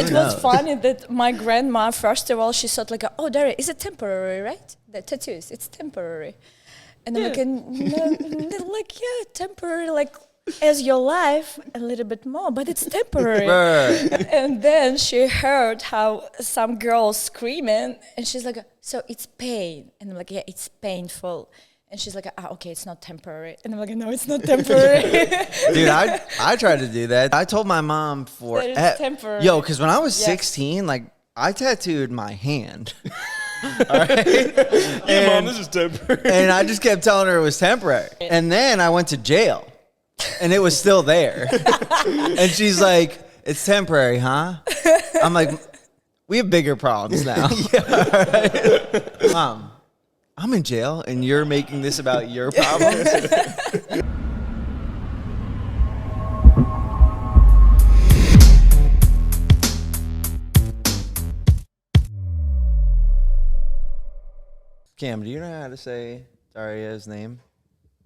It was funny that my grandma, first of all, she thought like, oh, Daria, is it temporary, right? The tattoos, it's temporary. And I'm like, no, like, yeah, temporary, like, as your life, a little bit more, but it's temporary. And then she heard how some girls screaming, and she's like, so it's pain. And I'm like, yeah, it's painful. And she's like, okay, it's not temporary. And I'm like, no, it's not temporary. Dude, I tried to do that. I told my mom temporary. Yo, because when I was 16, like, I tattooed my hand. All right? Yeah, Mom, this is temporary. And I just kept telling her it was temporary. And then I went to jail, and it was still there. And she's like, it's temporary, huh? I'm like, we have bigger problems now. Right? Mom, I'm in jail, and you're making this about your problems? Cam, do you know how to say Daria's name?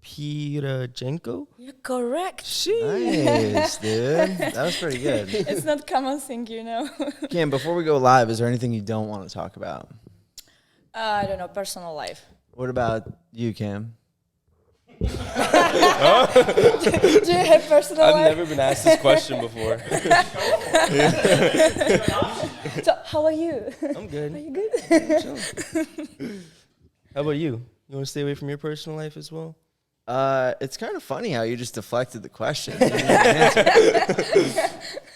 Pirojenko? You're correct. Nice, dude. That was pretty good. It's not common thing, you know. Cam, before we go live, is there anything you don't want to talk about? I don't know, personal life. What about you, Cam? Do you have personal life? I've never been asked this question before. So, how are you? I'm good. Are you good? How about you? You want to stay away from your personal life as well? It's kind of funny how you just deflected the question.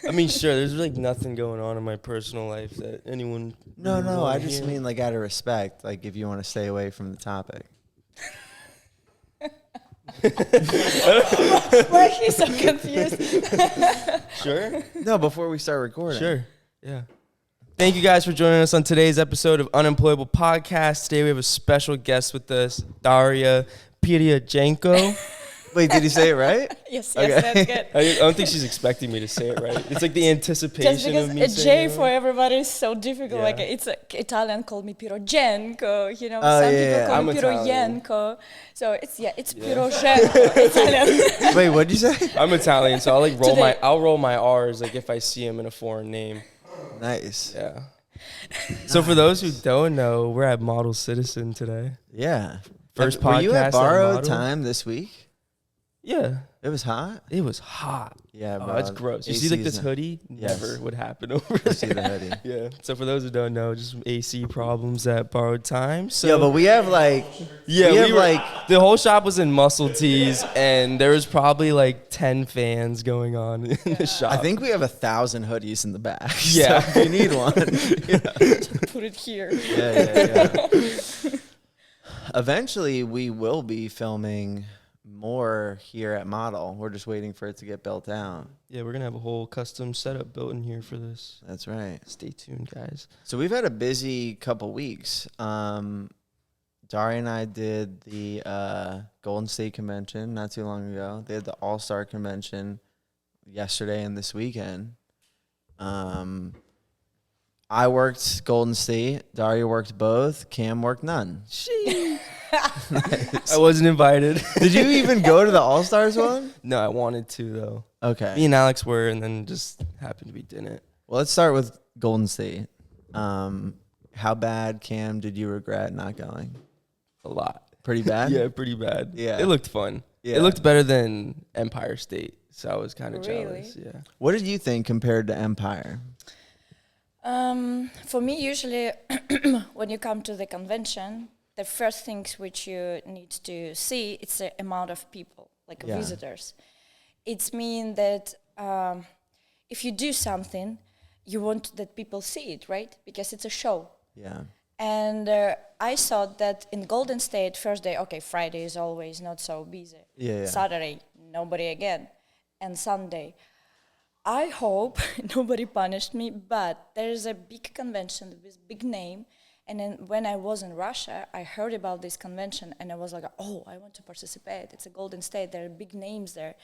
I mean, sure, there's like nothing going on in my personal life that anyone... No, I just mean like out of respect, like if you want to stay away from the topic. Why he's so confused? Sure? No, before we start recording. Sure, yeah. Thank you guys for joining us on today's episode of Unemployable Podcast. Today we have a special guest with us, Daria Pirojenko. Wait, did he say it right? Yes, Okay. that's good. I don't think she's expecting me to say it right. It's like the anticipation Just because of me a saying J for everybody is so difficult. Yeah. Like it's Italian called me Pirojenko. You know, Oh, some yeah, people yeah. call me I'm Italian. Pirojenko. So it's Pirojenko. Italian. Wait, what'd you say? I'm Italian, so I'll like Today. I'll roll my R's like if I see him in a foreign name. Nice. Yeah. So for those who don't know, we're at Model Citizen today. Yeah. First Were you podcast at at borrowed Model? time this week? Yeah. It was hot? It was hot. Yeah, bro. Oh, that's gross. You see like this hoodie? Never would happen over I there. see the hoodie. Yeah. So for those who don't know, just some AC problems at borrowed time. So Yeah, but we have like... yeah, we have were, like... the whole shop was in muscle tees, and there was probably like 10 fans going on in the shop. I think we have 1,000 hoodies in the back. Yeah. So if you need one. Put it here. Yeah. Eventually, we will be filming more here at Model. We're just waiting for it to get built out. Yeah, we're gonna have a whole custom setup built in here for this. That's right. Stay tuned, guys. So we've had a busy couple weeks. Daria and I did the Golden State Convention not too long ago. They had the All-Star Convention yesterday and this weekend. I worked Golden State. Daria worked both. Cam worked none. I wasn't invited. Did you even go to the All-Stars one? No, I wanted to though. Okay. Me and Alex were, and then just happened we didn't. Well, let's start with Golden State. How bad, Cam, did you regret not going? A lot. Pretty bad? Yeah, pretty bad. Yeah. It looked fun. Yeah. It looked better than Empire State, so I was kind of Really? jealous. Yeah. What did you think compared to Empire? For me, usually, when you come to the convention, the first things which you need to see, it's the amount of people, like Yeah. visitors. It's mean that if you do something, you want that people see it, right? Because it's a show. Yeah. And I thought that in Golden State, first day, okay, Friday is always not so busy. Yeah. Saturday, nobody again. And Sunday. I hope nobody punished me, but there is a big convention with big name. And then when I was in Russia, I heard about this convention and I was like, oh, I want to participate. It's a Golden State, there are big names there.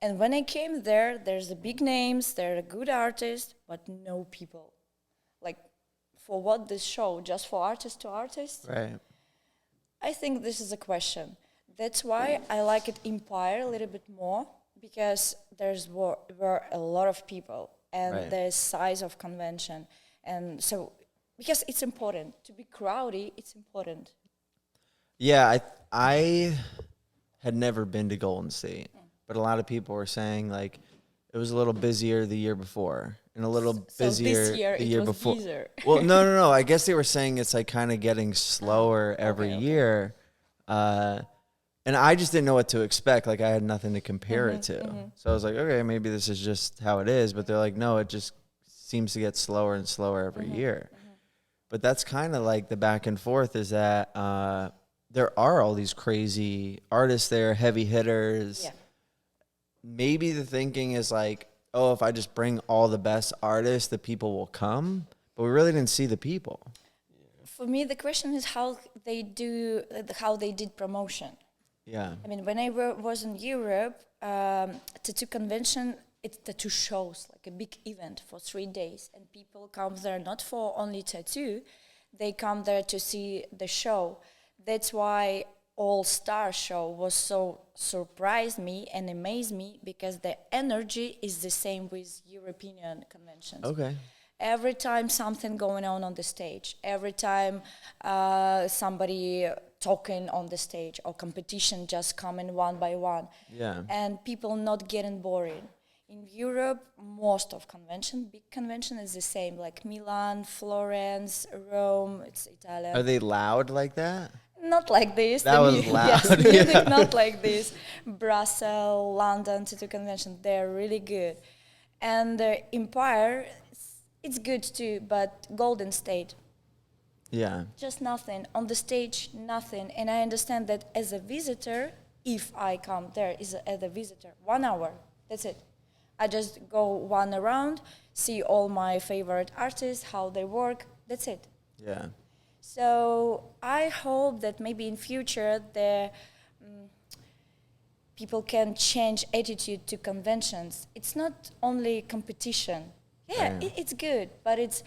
And when I came there, there's the big names, there are good artists, but no people. Like, for what this show? Just for artist to artist? Right. I think this is a question. That's why I like it Empire a little bit more, because were a lot of people. and Right. the size of convention. And so, because it's important to be crowdy, it's important. Yeah, I had never been to Golden State, but a lot of people were saying like it was a little busier the year before and a little busier this year the it year was before. busier. Well, no. I guess they were saying it's like kind of getting slower every okay. year. And I just didn't know what to expect. Like I had nothing to compare it to. So I was like, okay, maybe this is just how it is. But they're like, no, it just seems to get slower and slower every year. But that's kind of like the back and forth is that there are all these crazy artists there, heavy hitters. Yeah. Maybe the thinking is like, oh, if I just bring all the best artists, the people will come. But we really didn't see the people. For me, the question is how they did promotion. Yeah. I mean, when I was in Europe, tattoo convention, it's tattoo shows, like a big event for 3 days. And people come there not for only tattoo, they come there to see the show. That's why All-Star show was so surprised me and amazed me, because the energy is the same with European conventions. Okay. Every time something going on the stage, every time somebody talking on the stage or competition just coming one by one. Yeah. And people not getting boring. In Europe, most of big convention is the same, like Milan, Florence, Rome, it's Italian. Are they loud like that? Not like this. That was loud. Yes, music not like this. Brussels, London, tattoo convention, they're really good. And Empire, it's good too, but Golden State, Yeah. just nothing. On the stage, nothing. And I understand that as a visitor, if I come there as a visitor, 1 hour, that's it. I just go one around, see all my favorite artists, how they work, that's it. Yeah. So I hope that maybe in future the people can change attitude to conventions. It's not only competition. Yeah, it's good, but it's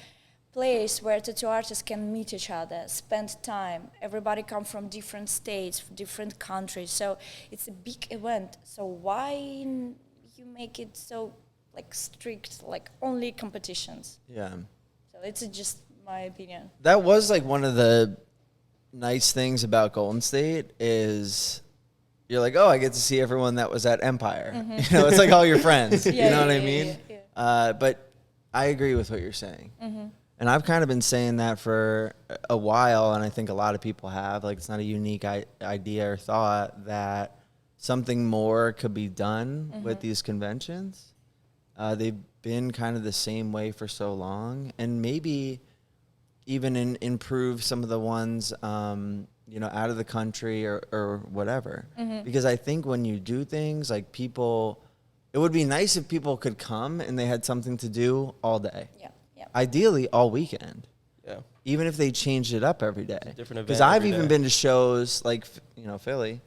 place where tattoo artists can meet each other, spend time. Everybody come from different states, different countries. So it's a big event. So why you make it so like strict, like only competitions? Yeah. So it's just my opinion. That was like one of the nice things about Golden State is you're like, oh, I get to see everyone that was at Empire. You know, it's like all your friends. You know what I mean? Yeah. But I agree with what you're saying. And I've kind of been saying that for a while, and I think a lot of people have. Like, it's not a unique idea or thought that something more could be done with these conventions. They've been kind of the same way for so long, and maybe even improve some of the ones, you know, out of the country or whatever. Because I think when you do things, like people, it would be nice if people could come and they had something to do all day. Yeah. Ideally, all weekend. Yeah. Even if they changed it up every day. Different event Because I've every even day. been to shows like, you know, Philly,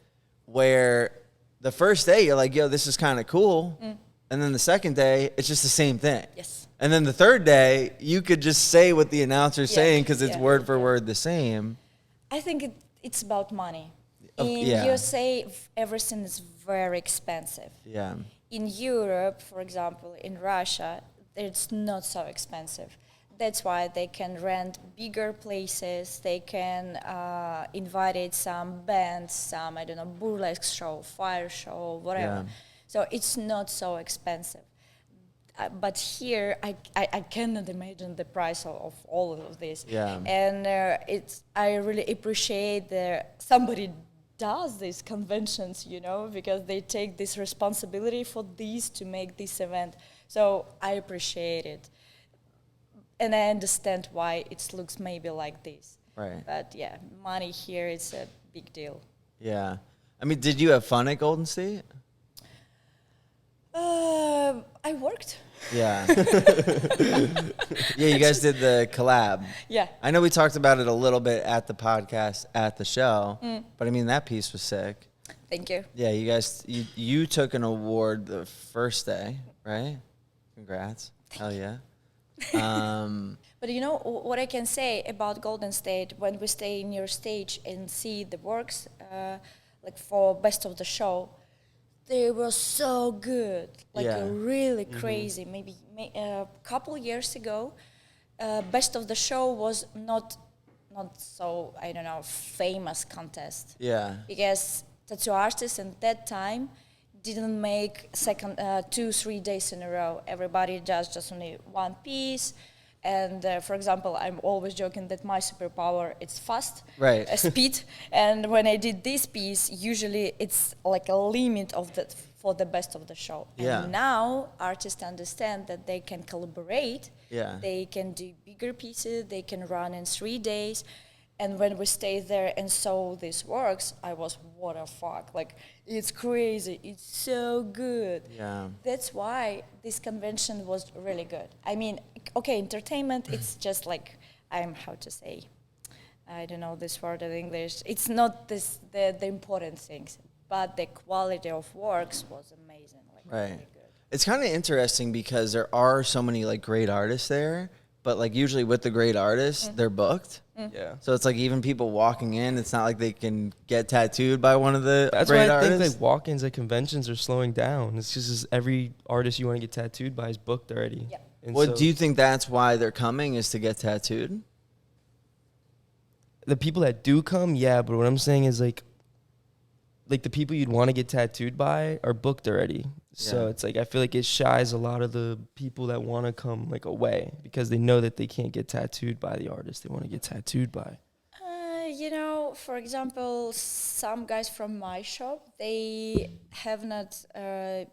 where the first day you're like, yo, this is kind of cool. And then the second day, it's just the same thing. Yes. And then the third day, you could just say what the announcer's saying because it's Yeah. word for word the same. I think it's about money. Of- In yeah. USA, everything is very expensive. Yeah. In Europe, for example, in Russia, it's not so expensive. That's why they can rent bigger places. They can invite some bands, some, I don't know, burlesque show, fire show, whatever. Yeah. So it's not so expensive. But here, I cannot imagine the price of all of this. Yeah. And I really appreciate that somebody does these conventions, you know, because they take this responsibility for these to make this event. So I appreciate it. And I understand why it looks maybe like this. Right. But yeah, money here is a big deal. Yeah. I mean, did you have fun at Golden State? I worked. Yeah. Yeah, you guys did the collab. Yeah. I know we talked about it a little bit at the podcast, at the show, but I mean, that piece was sick. Thank you. Yeah, you guys, you took an award the first day, right? Congrats. Hell yeah. But you know what I can say about Golden State, when we stay near stage and see the works, like for best of the show, they were so good, like Yeah. really crazy. Maybe a couple years ago, best of the show was not so, I don't know, famous contest. Yeah. Because tattoo artists at that time didn't make 2-3 days in a row. Everybody does just only one piece. And for example, I'm always joking that my superpower is fast, Right. speed. And when I did this piece, usually it's like a limit of that for the best of the show. Yeah. And now artists understand that they can collaborate. Yeah. They can do bigger pieces. They can run in 3 days. And when we stayed there and saw these works, I was, what the fuck? Like, it's crazy. It's so good. Yeah. That's why this convention was really good. I mean, okay, entertainment, it's just like, how to say, I don't know this word in English. It's not the important things, but the quality of works was amazing. Like, Right. really good. It's kind of interesting because there are so many like great artists there, but like usually with the great artists, they're booked. Yeah. So it's like even people walking in, it's not like they can get tattooed by one of the That's great why I artists. think like walk-ins at conventions are slowing down. It's just every artist you want to get tattooed by is booked already. Yeah. And Well, so do you think that's why they're coming, is to get tattooed? the people that do come, yeah, but what I'm saying is like the people you'd want to get tattooed by are booked already. So Yeah. it's like I feel like it shies a lot of the people that want to come like away because they know that they can't get tattooed by the artist they want to get tattooed by. You know, for example, some guys from my shop, they have not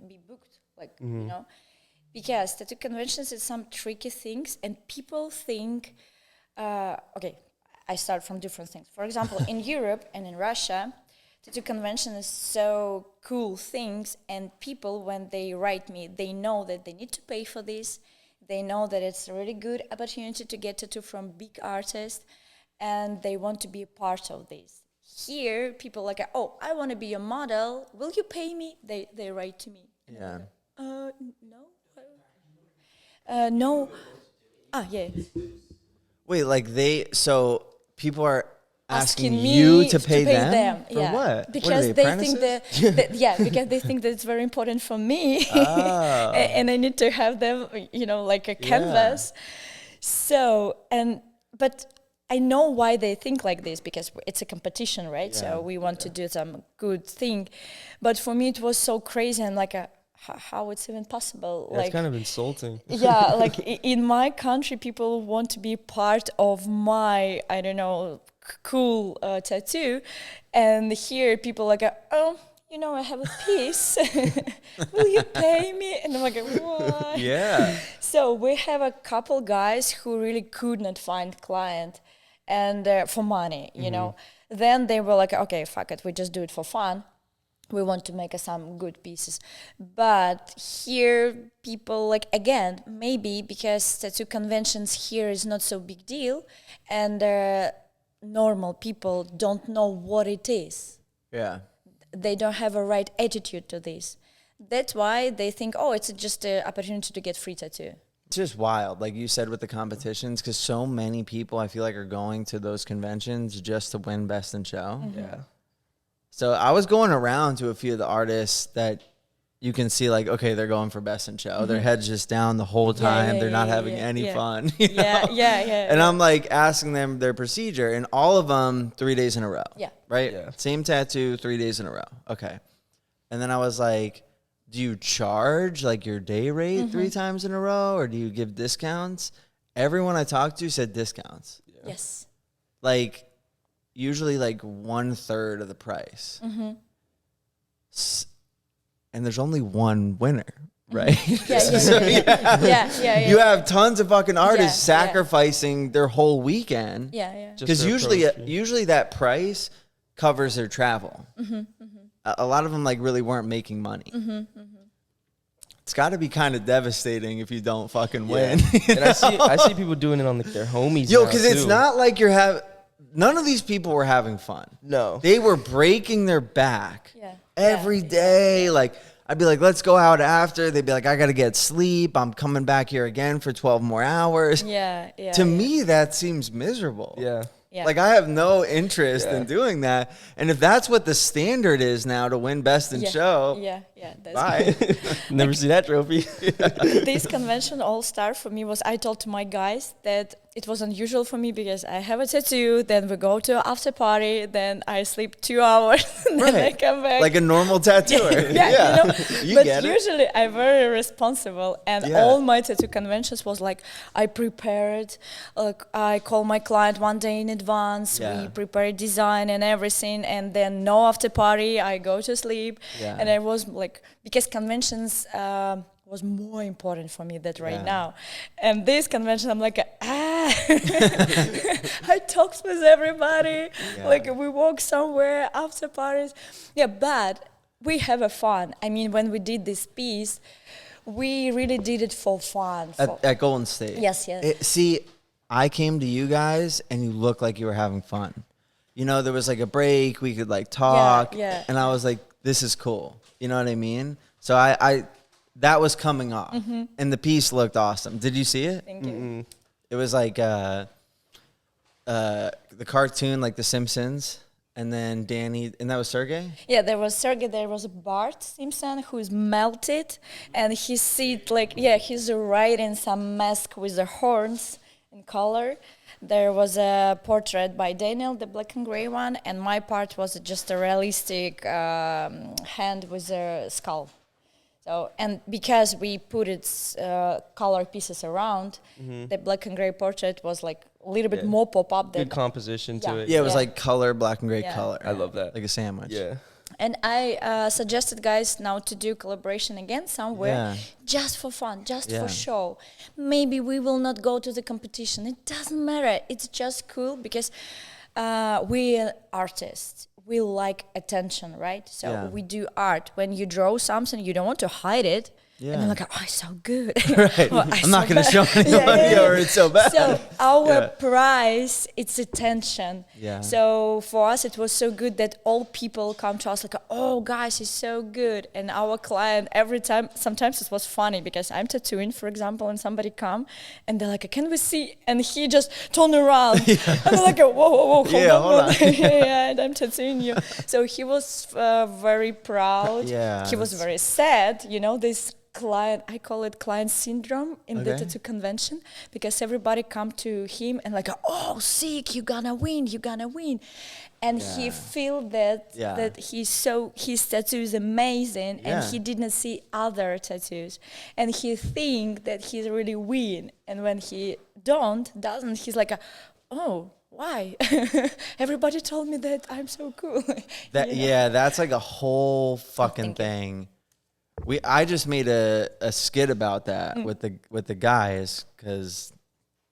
be booked, like, you know, because tattoo conventions is some tricky things, and people think, okay, I start from different things. For example, in Europe and in Russia, tattoo convention is so cool things, and people, when they write me, they know that they need to pay for this. They know that it's a really good opportunity to get tattoo from big artists, and they want to be a part of this. Here, people like, oh, I want to be a model. Will you pay me? They write to me. And Yeah. I'm like, no. No. Yeah. Wait, like so people are asking me you to pay them? For yeah. what? Because what are they think because they think that it's very important for me, Oh. and I need to have them, you know, like a canvas. So but I know why they think like this, because it's a competition, right? Yeah. So we want to do some good thing, but for me it was so crazy and like how it's even possible. Yeah, like it's kind of insulting. yeah, like in my country, people want to be part of my, I don't know, cool tattoo, and here people like, oh, you know, I have a piece. Will you pay me? And I'm like, what? Yeah. So we have a couple guys who really could not find client, and for money, you know. Then they were like, okay, fuck it, we just do it for fun. We want to make some good pieces. But here people, like, again, maybe because tattoo conventions here is not so big deal, and normal people don't know what it is. Yeah. They don't have a right attitude to this. That's why they think, oh, it's just an opportunity to get free tattoo. It's just wild, like you said, with the competitions, because so many people, I feel like, are going to those conventions just to win Best in Show. Yeah. So I was going around to a few of the artists that you can see, like, okay, they're going for Best in Show. Their head's just down the whole time. They're not having any fun. You know? Yeah. And I'm like asking them their procedure, and all of them 3 days in a row. Yeah. Right? Yeah. Same tattoo, 3 days in a row. Okay. And then I was like, do you charge like your day rate 3 times in a row, or do you give discounts? Everyone I talked to said discounts. Yes. Like, usually like 1/3 of the price. And there's only one winner, right? Yeah. You have tons of fucking artists Yeah, yeah. sacrificing their whole weekend. Yeah. Just Because for a usually, pro fee. usually that price covers their travel. A lot of them like really weren't making money. It's got to be kind of devastating if you don't fucking win. And I see people doing it on like their homies. Yo, now, because it's too. not like you're having. None of these people were having fun. No. They were breaking their back Yeah. every day. Like, I'd be like, let's go out after. They'd be like, I got to get sleep. I'm coming back here again for 12 more hours. Yeah. To me, that seems miserable. Yeah. Yeah. Like, I have no interest in doing that. And if that's what the standard is now to win best in show, Yeah, that's bye. Never see that trophy. This convention all-star for me was, I told to my guys that it was unusual for me because I have a tattoo, then we go to after party, then I sleep 2 hours, and then I come back. Like a normal tattooer. You know, You get but it. usually I'm very responsible, and all my tattoo conventions was like I prepared, I call my client 1 day in advance, we prepare design and everything, and then no after party, I go to sleep, and I was like, because conventions was more important for me than right now, and this convention I'm like I talked with everybody, like we walk somewhere after parties, but we have a fun. I mean, when we did this piece, we really did it for fun. At Golden State. Yes. See, I came to you guys and you looked like you were having fun. You know, there was like a break, we could like talk, and I was like, this is cool. You know what I mean? So I that was coming off, and the piece looked awesome. Did you see it? Thank you. It was like the cartoon, like The Simpsons, and then Danny, and that was Sergey? Yeah, there was Sergey, there was Bart Simpson who's melted, and he see like, he's riding some mask with the horns in color. There was a portrait by Daniel, the black and gray one, and my part was just a realistic hand with a skull. So, and because we put its color pieces around, the black and gray portrait was like a little bit more pop up. Good composition to it. Yeah, it was like color, black and gray color. I love that. Like a sandwich. Yeah. And I suggested guys now to do collaboration again somewhere, just for fun, just for show. Maybe we will not go to the competition. It doesn't matter. It's just cool because we are artists. We like attention, right? So we do art. When you draw something, you don't want to hide it. And you're like, oh, it's so good. Right. I'm not going to show anybody or it's so bad. So our prize, it's attention. Yeah. So for us, it was so good that all people come to us like, oh, guys, it's so good. And our client, every time, sometimes it was funny because I'm tattooing, for example, and somebody come and they're like, can we see? And he just turned around. And they're like, whoa, hold on. And I'm tattooing you. So he was very proud. Yeah. He was very sad, you know, this client, I call it client syndrome in the tattoo convention, because everybody come to him and like, oh, sick, you're gonna win, and he feel that his tattoo is amazing, and he didn't see other tattoos, and he think that he's really win, and when he doesn't, he's like, oh, why? Everybody told me that I'm so cool. That's like a whole fucking thing. I just made a skit about that with the guys, because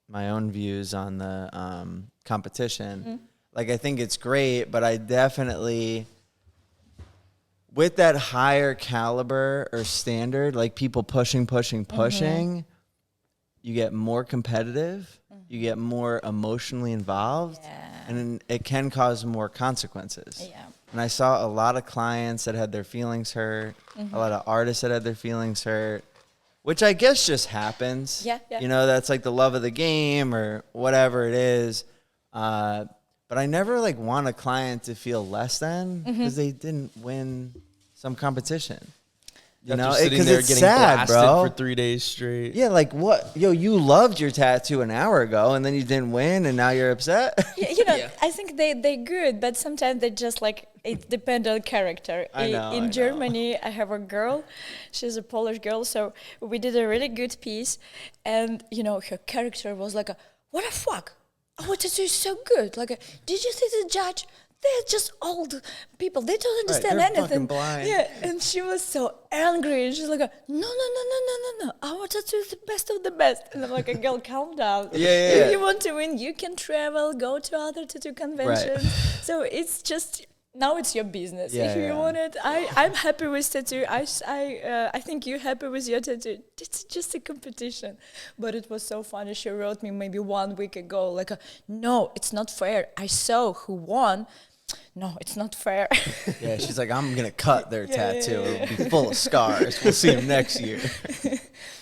my own views on the competition. Like, I think it's great, but I definitely, with that higher caliber or standard, like people pushing, you get more competitive, you get more emotionally involved, and it can cause more consequences. And I saw a lot of clients that had their feelings hurt, a lot of artists that had their feelings hurt, which I guess just happens. You know, that's like the love of the game or whatever it is. But I never like want a client to feel less than because they didn't win some competition. You know, because it's getting sad, blasted bro. for 3 days straight. Yeah, like what? Yo, you loved your tattoo an hour ago, and then you didn't win, and now you're upset. You know, I think they're good, but sometimes they just like, it depends on character. In Germany, I have a girl. She's a Polish girl, so we did a really good piece, and you know, her character was like, what the fuck? Our tattoo is so good. Like, did you see the judge? They're just old people. They don't understand anything. Fucking blind. Yeah, and she was so angry. And she's like, no. Our tattoo is the best of the best. And I'm like, girl, calm down. If you want to win, you can travel, go to other tattoo conventions. So it's just, now it's your business. If you want it, I'm happy with tattoo. I think you're happy with your tattoo. It's just a competition. But it was so funny. She wrote me maybe 1 week ago, like, no, it's not fair. I saw who won. no, it's not fair. Yeah, she's like, I'm gonna cut their tattoo. It'll be full of scars. We'll see him next year.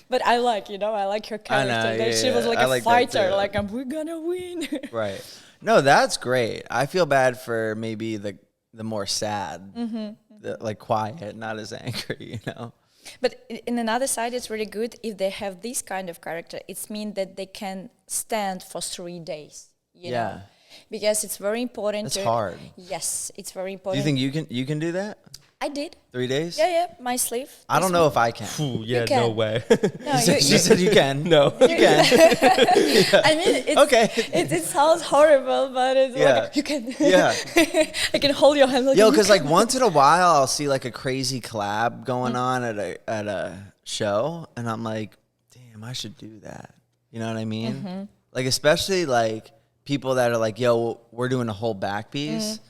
But I like her character. That she was like I a like that fighter, too. like we're gonna win. Right. No, that's great. I feel bad for maybe the more sad, the, like quiet, not as angry, you know. But in another side, it's really good if they have this kind of character. It's mean that they can stand for 3 days. You know? Because it's very important. It's hard. Yes, it's very Do important. you think you can do that? I did. 3 days? Yeah, my sleeve. I don't know if I can. Ooh, yeah, can. no way. No, She said you can. No. You can. I mean, it's, Okay. It sounds horrible, but it's like, you can. Yeah. I can hold your hand. Like, Yo, you because can. like once in a while I'll see like a crazy collab going on at a show, and I'm like, damn, I should do that. You know what I mean? Like especially like people that are like, yo, we're doing a whole back piece.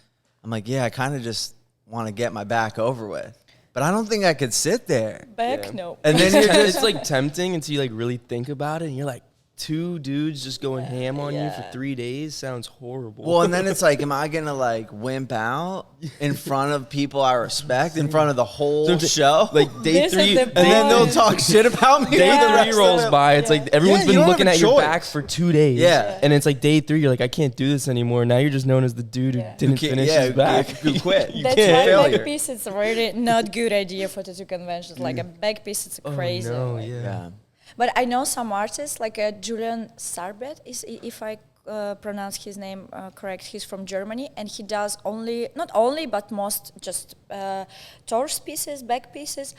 I'm like, yeah, I kind of just want to get my back over with, but I don't think I could sit there. Back, no. And then you're just It's like tempting until you like really think about it, and you're like, 2 dudes just going ham on you for 3 days sounds horrible. well, and then it's like, am I gonna like wimp out in front of people I respect, in front of the whole show? like day This is 3, the and then they'll point. talk shit about me. day for the 3 rest of rolls it. by. It's like everyone's Yeah, you been don't looking have at a your choice. back for 2 days. Yeah. And it's like day 3, you're like, I can't do this anymore. Now you're just known as the dude who didn't finish his back. Who quit. You That's can't. why Failure. back piece is really not good idea for tattoo conventions. Like a back piece, it's crazy. No, Like- yeah. But I know some artists, like Julian Sarbet, is if I pronounce his name correct. He's from Germany, and he does not only, but most just torso pieces, back pieces,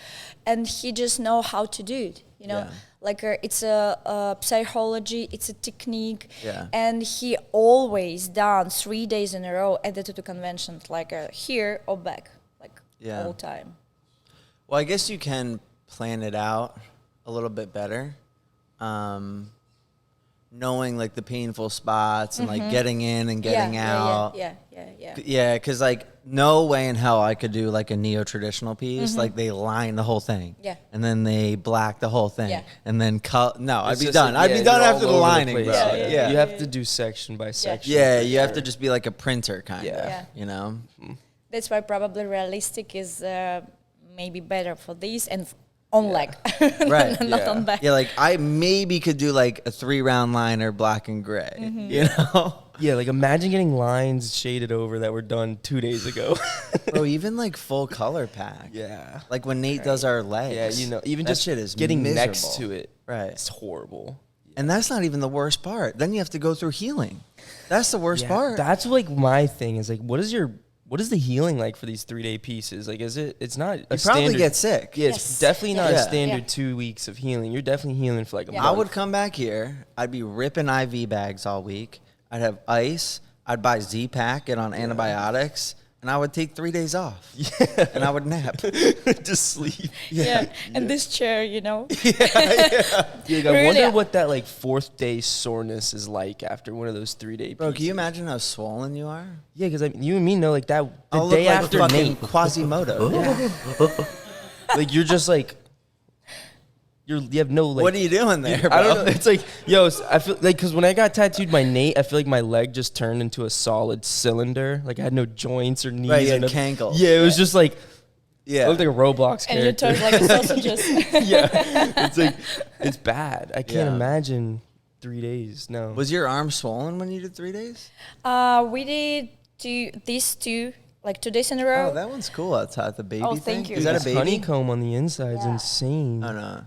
and he just know how to do it. You know, like it's a psychology, it's a technique, and he always done 3 days in a row at the tattoo conventions, like here or back, like all time. Well, I guess you can plan it out a little bit better, knowing like the painful spots and like getting in and getting out. Yeah, because like no way in hell I could do like a neo-traditional piece. Like they line the whole thing. Yeah. And then they black the whole thing. Yeah. And then cut. No, I'd It's be just done. like, I'd be done you're after all the over lining, place. bro. Yeah. You have to do section by section. Yeah, for you have sure. to just be like a printer kind of, Yeah. you know? That's why probably realistic is maybe better for these and on leg, Right. not on back. Yeah, like I maybe could do like a 3-round liner, black and gray, you know? Yeah, like imagine getting lines shaded over that were done 2 days ago. Bro, even like full color pack. Yeah. Like when Nate does our legs. Yeah, you know, even that just shit is getting miserable. next to it. Right. It's horrible. And that's not even the worst part. Then you have to go through healing. That's the worst part. That's like my thing is like, what is the healing like for these 3-day pieces? Like, it's not a you probably standard. get sick. Yeah, it's Yes. definitely not a Yeah. standard Yeah. 2 weeks of healing. You're definitely healing for like a Yeah. month. I would come back here. I'd be ripping IV bags all week. I'd have ice. I'd buy Z-Pack, get on antibiotics, and I would take 3 days off. Yeah. And I would nap. just sleep. Yeah, and this chair, you know. Like, I Really? wonder what that like 4th day soreness is like after one of those 3-day Bro, pieces. can you imagine how swollen you are? Yeah, because you and me know like that the I'll day look like after fucking Nate, Quasimodo. like you're just like you have no like. What are you doing there, bro? I don't know. It's like, yo, I feel like because when I got tattooed by Nate, I feel like my leg just turned into a solid cylinder. Like I had no joints or knees. Right, you or had nothing. cankles. Yeah, it was just like, Yeah. I looked like a Roblox And you character. turn like a sausages. Yeah, it's like, it's bad. I can't Yeah. imagine 3 days. No. Was your arm swollen when you did 3 days? We did these two, like 2 days in a row. Oh, that one's cool outside the baby Oh, thing. thank you. Is that a This baby? honeycomb on the inside is Yeah. insane. Oh, no.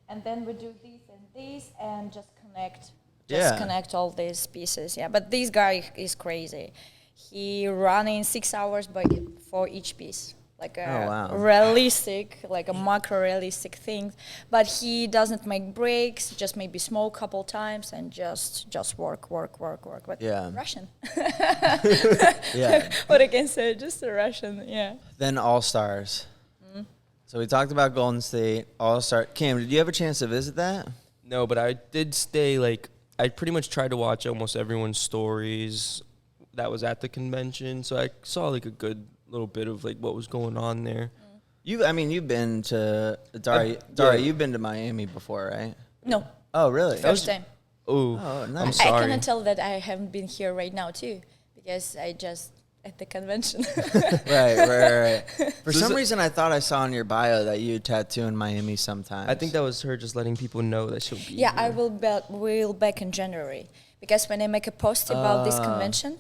And then we do these and these and just connect. Yeah. Connect all these pieces. Yeah, but this guy is crazy. He running 6 hours for each piece. Like a Oh, wow. realistic, like a macro realistic thing. But he doesn't make breaks, just maybe smoke a couple times and just work. But Yeah. Russian. Yeah. What I can say, just a Russian, yeah. Then All-Stars. So we talked about Golden State, All-Star. Cam, did you have a chance to visit that? No, but I did stay, like, I pretty much tried to watch almost everyone's stories that was at the convention. So I saw, like, a good little bit of, like, what was going on there. You've been to, Daria, you've been to Miami before, right? No, Oh, really? first time. Oh, Oh, nice. I'm I sorry. cannot tell that I haven't been here right now too, because I just at the convention. Right. For some reason, I thought I saw in your bio that you tattoo in Miami sometimes. I think that was her just letting people know that she'll be Yeah, here. I will back in January. Because when I make a post about this convention,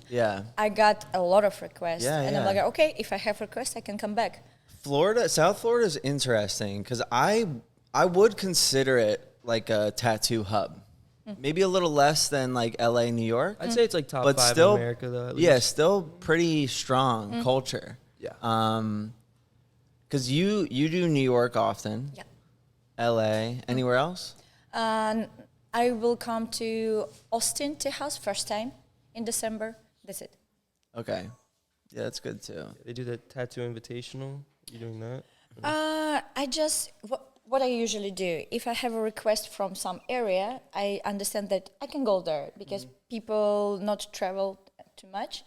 I got a lot of requests. And I'm like, okay, if I have requests, I can come back. South Florida is interesting because I would consider it like a tattoo hub. Maybe a little less than like LA, New York. I'd say it's like top but 5 still, in America, though. At least. Yeah, still pretty strong culture. Yeah. Because you do New York often. Yeah. LA. Anywhere else? I will come to Austin, Texas, first time in December. That's it. Okay. Yeah, that's good too. They do the tattoo invitational. You doing that? What I usually do, if I have a request from some area, I understand that I can go there because people not travel too much.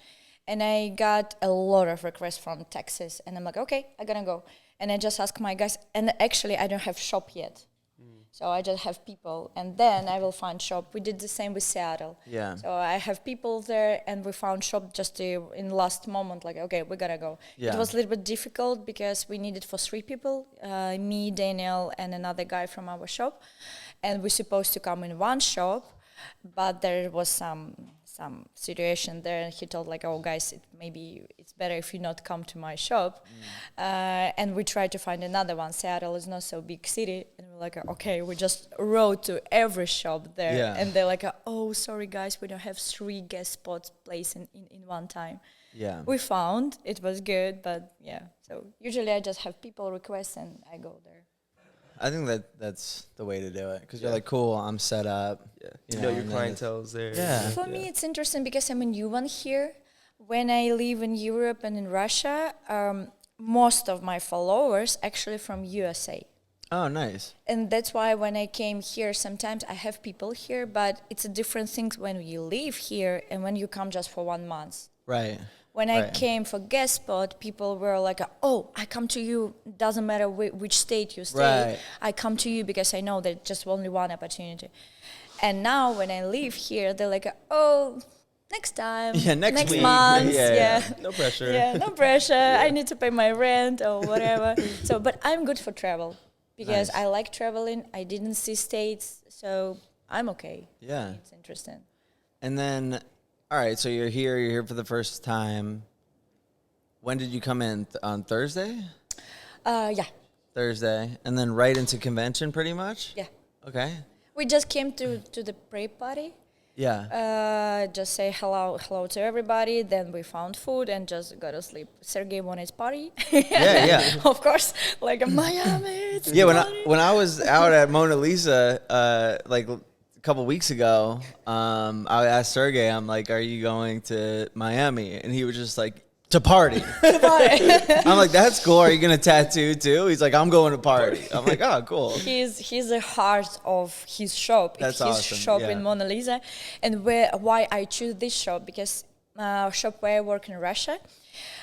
And I got a lot of requests from Texas. And I'm like, okay, I'm going to go. And I just ask my guys. And actually, I don't have shop yet. So I just have people. And then I will find shop. We did the same with Seattle. Yeah. So I have people there. And we found shop just in last moment. Like, okay, we got to go. Yeah. It was a little bit difficult because we needed for 3 people. Me, Daniel, and another guy from our shop. And we're supposed to come in one shop. But there was some situation there, and he told like, oh guys, maybe it's better if you not come to my shop. And we tried to find another one. Seattle is not so big city, and we're like, okay, we just wrote to every shop there, and they're like, oh sorry guys, we don't have 3 guest spots placed in one time. Yeah. We found it was good, but yeah, so usually I just have people request and I go there. I think that's the way to do it because you're like, cool, I'm set up. Yeah. You know your clientele's there. Yeah. For me, it's interesting because I'm a new one here. When I live in Europe and in Russia, most of my followers actually from USA. Oh, nice. And that's why when I came here, sometimes I have people here, but it's a different thing when you live here and when you come just for 1 month. Right. When I came for guest spot, people were like, oh, I come to you, doesn't matter which state you stay, Right. I come to you because I know there's just only one opportunity. And now when I live here, they're like, oh, next time, Yeah, next week. month, Yeah. No pressure. Yeah, no pressure, I need to pay my rent or whatever. So, but I'm good for travel because Nice. I like traveling, I didn't see states, so I'm okay. Yeah. It's interesting. And then, all right, so you're here for the first time. When did you come in? On Thursday? Yeah. Thursday. And then right into convention pretty much? Yeah. Okay. We just came to the pre-party. Yeah. Just say hello to everybody. Then we found food and just go to sleep. Sergey won his party. Yeah. Of course, like Miami. It's Yeah, party. when I was out at Mona Lisa, like a couple weeks ago, I asked Sergey, I'm like, are you going to Miami? And he was just like, to party. I'm like, that's cool. Are you going to tattoo too? He's like, I'm going to party. I'm like, oh, cool. He's the heart of his shop. That's It's his awesome, shop yeah. in Mona Lisa. And why I choose this shop, because shop where I work in Russia,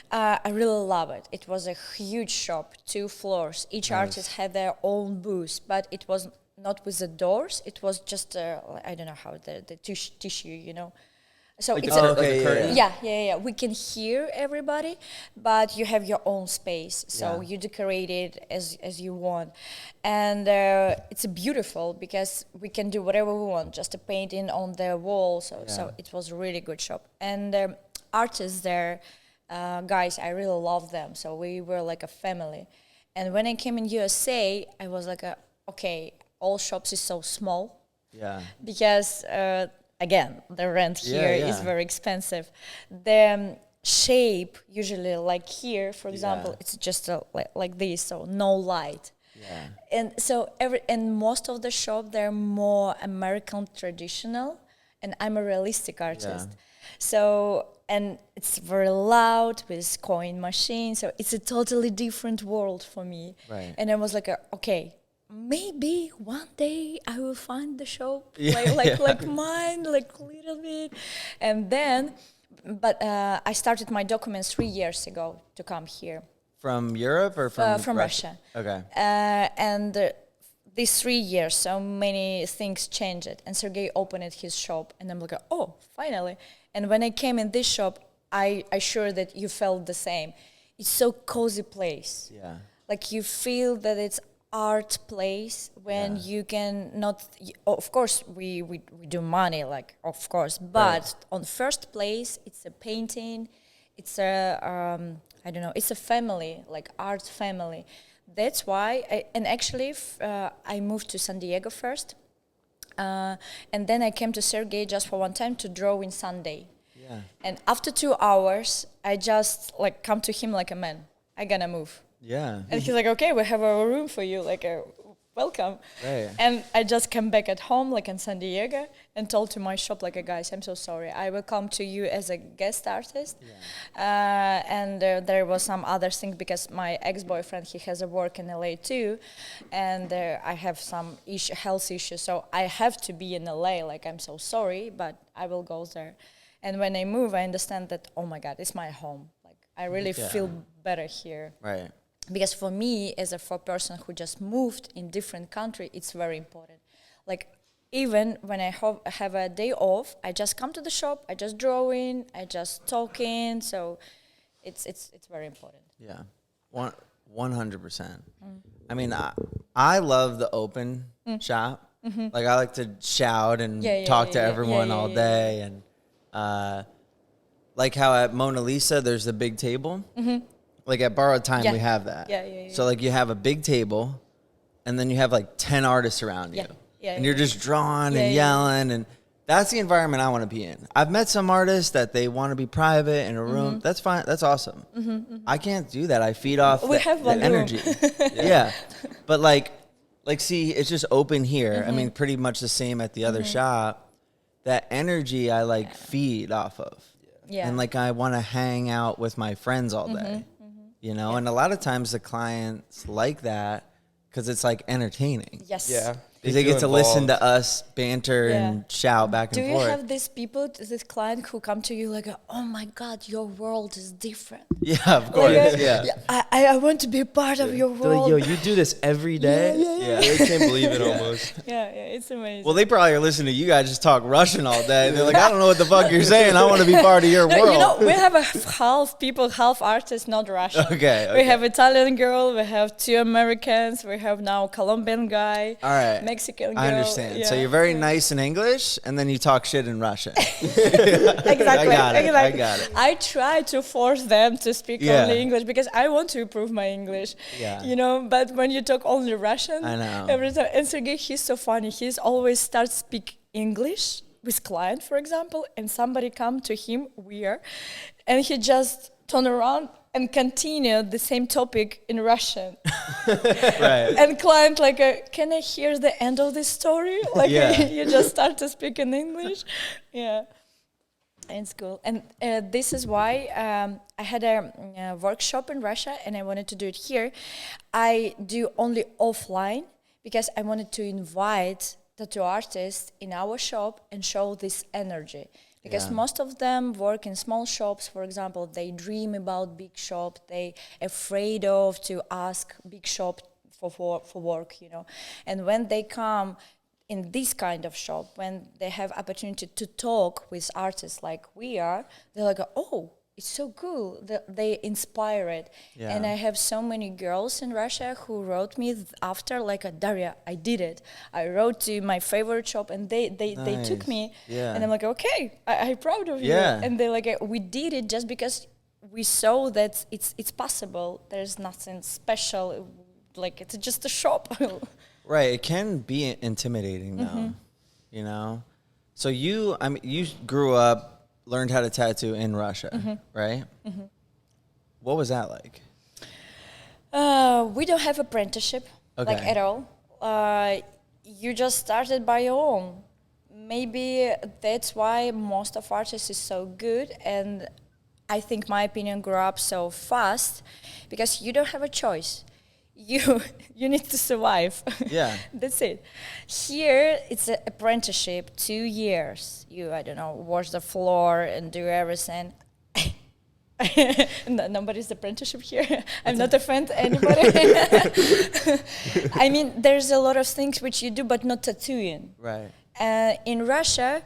I really love it. It was a huge shop, 2 floors. Each artist had their own booth, but it was not with the doors. It was just, I don't know how, the tissue, you know. So Like it's the a curtain. yeah. We can hear everybody, but you have your own space. So Yeah. you decorate it as you want, and it's beautiful because we can do whatever we want, just a painting on the wall. So it was a really good shop, and artists there, guys, I really love them. So we were like a family, and when I came in USA, I was like, okay, all shops is so small. Yeah. Because again, the rent here is yeah. very expensive. The shape usually, like here, for example, it's just like this, so no light. Yeah. And so most of the shop they're more American traditional, and I'm a realistic artist. Yeah. So and it's very loud with coin machine, so it's a totally different world for me. Right. And I was like, okay. Maybe one day I will find the shop Yeah, like mine, like a little bit, and then, but I started my documents 3 years ago to come here. From Europe or from Russia. Okay. And these 3 years, so many things changed, and Sergey opened his shop, and I'm like, oh, finally. And when I came in this shop, I sure that you felt the same. It's so cozy place. Yeah. Like you feel that it's art place when you can not, of course we do money, like of course, but on first place it's a painting, it's a I don't know, it's a family, like art family. That's why and actually I moved to San Diego first, and then I came to Sergey just for one time to draw in Sunday. Yeah. And after 2 hours I just like come to him like a man, I gonna move. Yeah. And he's like, okay, we have a room for you, like, welcome. Right. And I just came back at home, like in San Diego, and told to my shop, like, guys, I'm so sorry. I will come to you as a guest artist. Yeah. And there was some other thing because my ex-boyfriend, he has a work in LA too. And I have some health issues. So I have to be in LA. Like, I'm so sorry, but I will go there. And when I move, I understand that, oh my God, it's my home. Like, I really feel better here. Right. Because for me, as a person who just moved in different country, it's very important. Like, even when I have a day off, I just come to the shop, I just draw in, I just talk in, so it's very important. Yeah, 100%. I mean, I love the open shop. Mm-hmm. Like, I like to shout and talk to everyone all day. And like how at Mona Lisa, there's the big table. Mm-hmm. Like at Borrowed Time, we have that. Yeah. So like you have a big table, and then you have like 10 artists around you. And you're just drawing and yelling, and that's the environment I want to be in. I've met some artists that they want to be private in a room. That's fine. That's awesome. I can't do that. I feed off the energy. Yeah. But like see, it's just open here. I mean, pretty much the same at the other shop. That energy I like feed off of. Yeah. And like I want to hang out with my friends all day. You know, and a lot of times the clients like that because it's like entertaining. Yes. Yeah. Because they get to listen to us banter and shout back and forth. Do you have these people, this client who come to you like, oh my God, your world is different? Yeah, of course. Like, I want to be a part of your world. They're like, yo, you do this every day? Yeah. They can't believe it almost. Yeah, it's amazing. Well, they probably are listening to you guys just talk Russian all day. They're like, I don't know what the fuck you're saying. I want to be part of your world. You know, we have a half people, half artists, not Russian. Okay. We have Italian girl, we have 2 Americans, we have now Colombian guy, all right. Mexican girl. I understand. Yeah. So you're very nice in English, and then you talk shit in Russian. Exactly. I got it. I try to force them to speak only English because I want to improve my English. Yeah. You know, but when you talk only Russian, I know. Every time, and Sergey, he's so funny. He's always starts speak English with client, for example, and somebody come to him weird, and he just turn around and continue the same topic in Russian. Right. And client like, can I hear the end of this story? Like you just start to speak in English. Yeah. And it's cool. And this is why I had a workshop in Russia and I wanted to do it here. I do only offline because I wanted to invite tattoo artists in our shop and show this energy. Because most of them work in small shops, for example, they dream about big shop, they afraid of to ask big shop for work, you know. And when they come in this kind of shop, when they have opportunity to talk with artists like we are, they're like, oh, it's so cool. They inspire it. Yeah. And I have so many girls in Russia who wrote me after, like, Daria, I did it. I wrote to my favorite shop and they took me. Yeah. And I'm like, okay, I'm proud of you. And they're like, we did it just because we saw that it's possible. There's nothing special. Like, it's just a shop. Right. It can be intimidating, though, you know? So you grew up, learned how to tattoo in Russia, right? What was that like? We don't have apprenticeship, like at all. You just started by your own. Maybe that's why most of artists is so good, and I think my opinion grew up so fast because you don't have a choice. You need to survive. Yeah. That's it. Here, it's an apprenticeship, 2 years. I don't know, wash the floor and do everything. Nobody's apprenticeship here. I'm not offend anybody. I mean, there's a lot of things which you do, but not tattooing. Right. In Russia,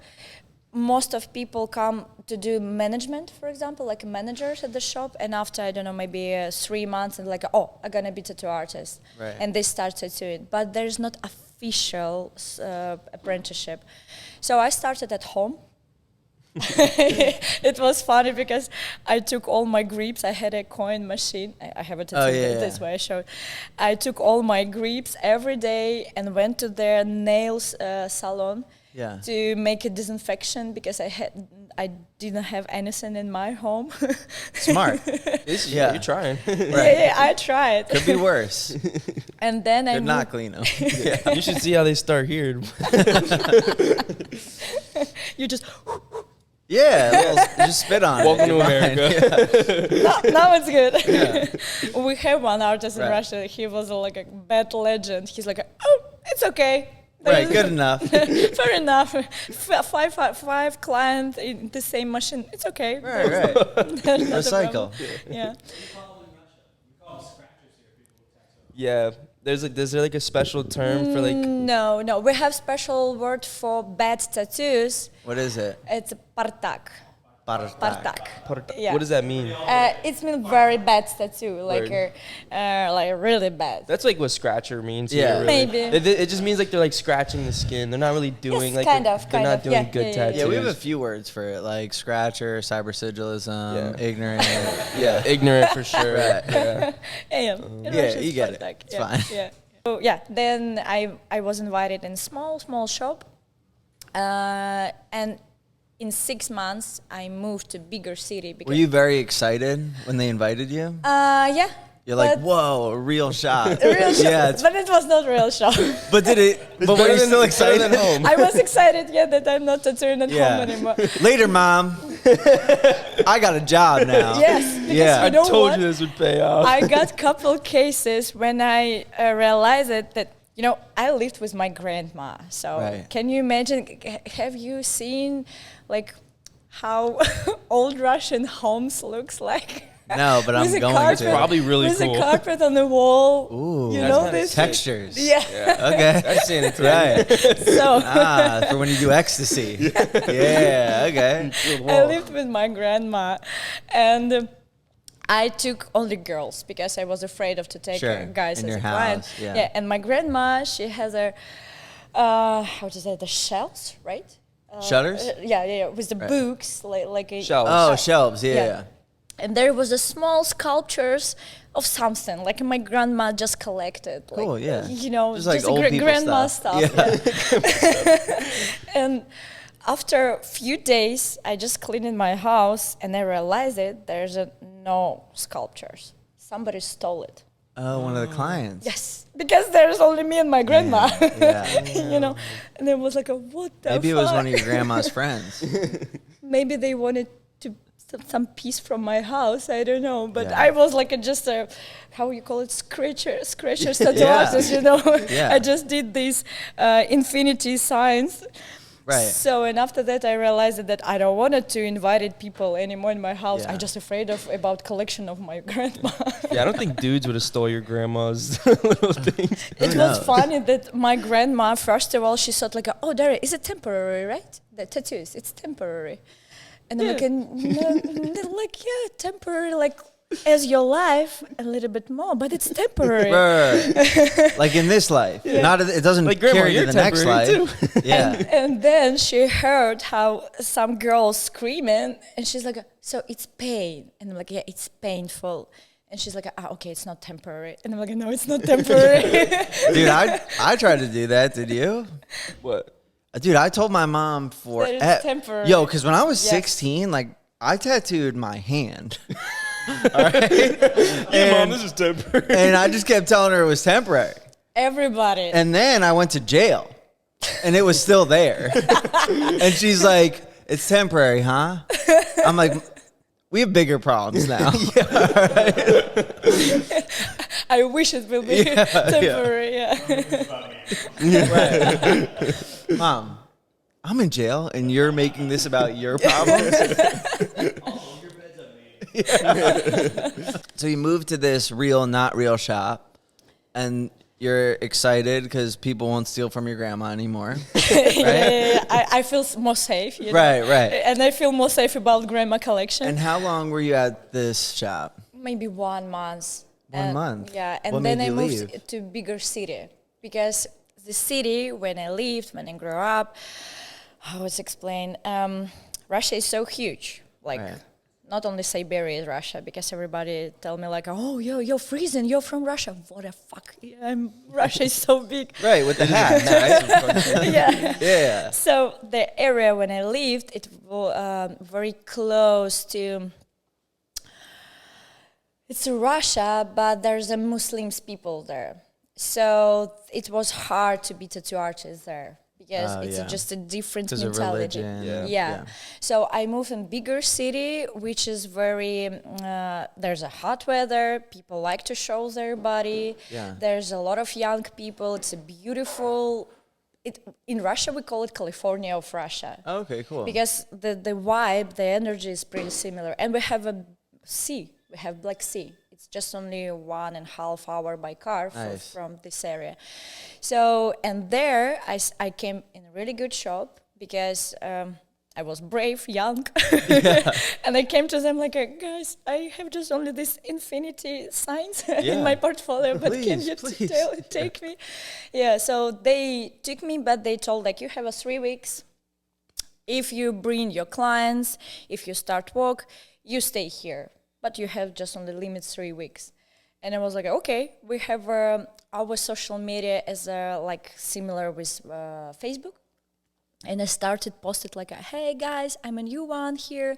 most of people come to do management, for example, like managers at the shop, and after, I don't know, maybe 3 months, and like, oh, I'm gonna be tattoo artist. Right. And they start tattooing. But there's not official apprenticeship. So I started at home. It was funny because I took all my grips. I had a coin machine. I have a tattoo. That's why I showed. I took all my grips every day and went to their nails salon to make a disinfection because I didn't have anything in my home. Smart. You're trying. Yeah, I tried. Could be worse. And then I not clean them. You should see how they start here. You just. Just spit on it. Welcome to America. Now it's good. We have one artist in Russia. He was like a bad legend. He's like, oh, it's okay. Right, good enough. Fair enough. Five clients in the same machine. It's okay. Right. Recycle. Yeah. Yeah. Is there like a special term for like? No. We have special word for bad tattoos. What is it? It's partak. Partak. Yeah. What does that mean? It means very bad tattoo, like really bad. That's like what scratcher means. Yeah, here, really. Maybe. It just means like they're like scratching the skin. They're not really doing Yes, like they're not doing good tattoos. Yeah, we have a few words for it, like scratcher, cybersigilism, ignorant. Ignorant for sure. Right. You get it. It's fine. Yeah. So then I was invited in small shop, and in 6 months I moved to bigger city. Were you very excited when they invited you? Yeah. You're like, whoa, a real shot. A real shop. Yeah, But it was not real shop. But were you still excited at home? I was excited, that I'm not tattooing at home anymore. Later, Mom. I got a job now. Yes. Because I told you this would pay off. I got couple cases when I realized that, I lived with my grandma. So can you imagine, have you seen like how old Russian homes looks like? No, but I'm going carpet, to. Probably really with cool. With a carpet on the wall. Ooh, you know this? Textures. Yeah. Okay. That's sanitary. Right. So for when you do ecstasy. Yeah, okay. I lived with my grandma, and I took only girls because I was afraid of to take guys in as your a client. house. Yeah. And my grandma, she has a how to say, the shelves, right? Shutters? With the books, like a Shelves. Oh, shelves, yeah. And there was a small sculptures of something, like my grandma just collected. Cool, like, yeah. Just like old people grandma stuff. And after a few days, I just cleaned my house, and I realized there's no sculptures. Somebody stole it. Oh, one of the clients. Yes, because there's only me and my grandma. Yeah. And it was like, what the Maybe fuck? it was one of your grandma's friends. Maybe they wanted to some piece from my house. I don't know, but Yeah. I was like just a how you call it, scratcher tattoo artist. Yeah. I just did these infinity signs. Right. So, and after that, I realized that I don't want to invite people anymore in my house. Yeah. I'm just afraid about collection of my grandma. Yeah, I don't think dudes would have stole your grandma's little things. It was funny that my grandma, first of all, she thought like, oh, Daria, is it temporary, right? The tattoos, it's temporary. And I'm like, yeah, temporary, like as your life, a little bit more, but it's temporary. Right. Like in this life. Not it doesn't Like, Grandma, carry to you're the next life. temporary, Yeah. And then she heard how some girl screaming, and she's like, so it's pain. And I'm like, yeah, it's painful. And she's like, okay, it's not temporary. And I'm like, no, it's not temporary. Dude, I tried to do that. Did you? What? Dude, I told my mom That it's temporary. Yo, because when I was Yeah. 16, like, I tattooed my hand. Yeah, Mom, this is temporary. And I just kept telling her it was temporary. Everybody. And then I went to jail, and it was still there. And she's like, it's temporary, huh? I'm like, we have bigger problems now. I wish it will be temporary. Right. Mom, I'm in jail, and you're making this about your problems? So you moved to this real, not real shop, and you're excited because people won't steal from your grandma anymore. Yeah. I feel more safe. You know? Right. And I feel more safe about grandma collection. And how long were you at this shop? Maybe 1 month. 1 month? Yeah, and What then made I you moved leave? to bigger city because the city when I lived, when I grew up, how was explain? Russia is so huge, like. Right. Not only Siberia is Russia, because everybody tell me like, oh, you're freezing, you're from Russia. What the fuck? Yeah, Russia is so big. Right, with the hat, right? Yeah. Yeah. So the area when I lived, it was very close to. It's Russia, but there's a Muslims people there, so it was hard to be tattoo artist there. Because it's just a different 'Cause of mentality. religion. Yeah. So I moved in bigger city, which is very, there's a hot weather, people like to show their body. Yeah. There's a lot of young people, it's a beautiful, in Russia we call it California of Russia. Okay, cool. Because the vibe, the energy is pretty similar. And we have a sea, we have Black Sea. It's just only 1.5 hours by car Nice. from this area. So, and there I came in a really good shop because I was brave, young. And I came to them like, guys, I have just only this infinity signs in my portfolio, but can you take me? Yeah, so they took me, but they told like, you have 3 weeks. If you bring your clients, if you start work, you stay here. But you have just only limit 3 weeks. And I was like, okay, we have our social media as like similar with Facebook. And I started posted like, hey guys, I'm a new one here.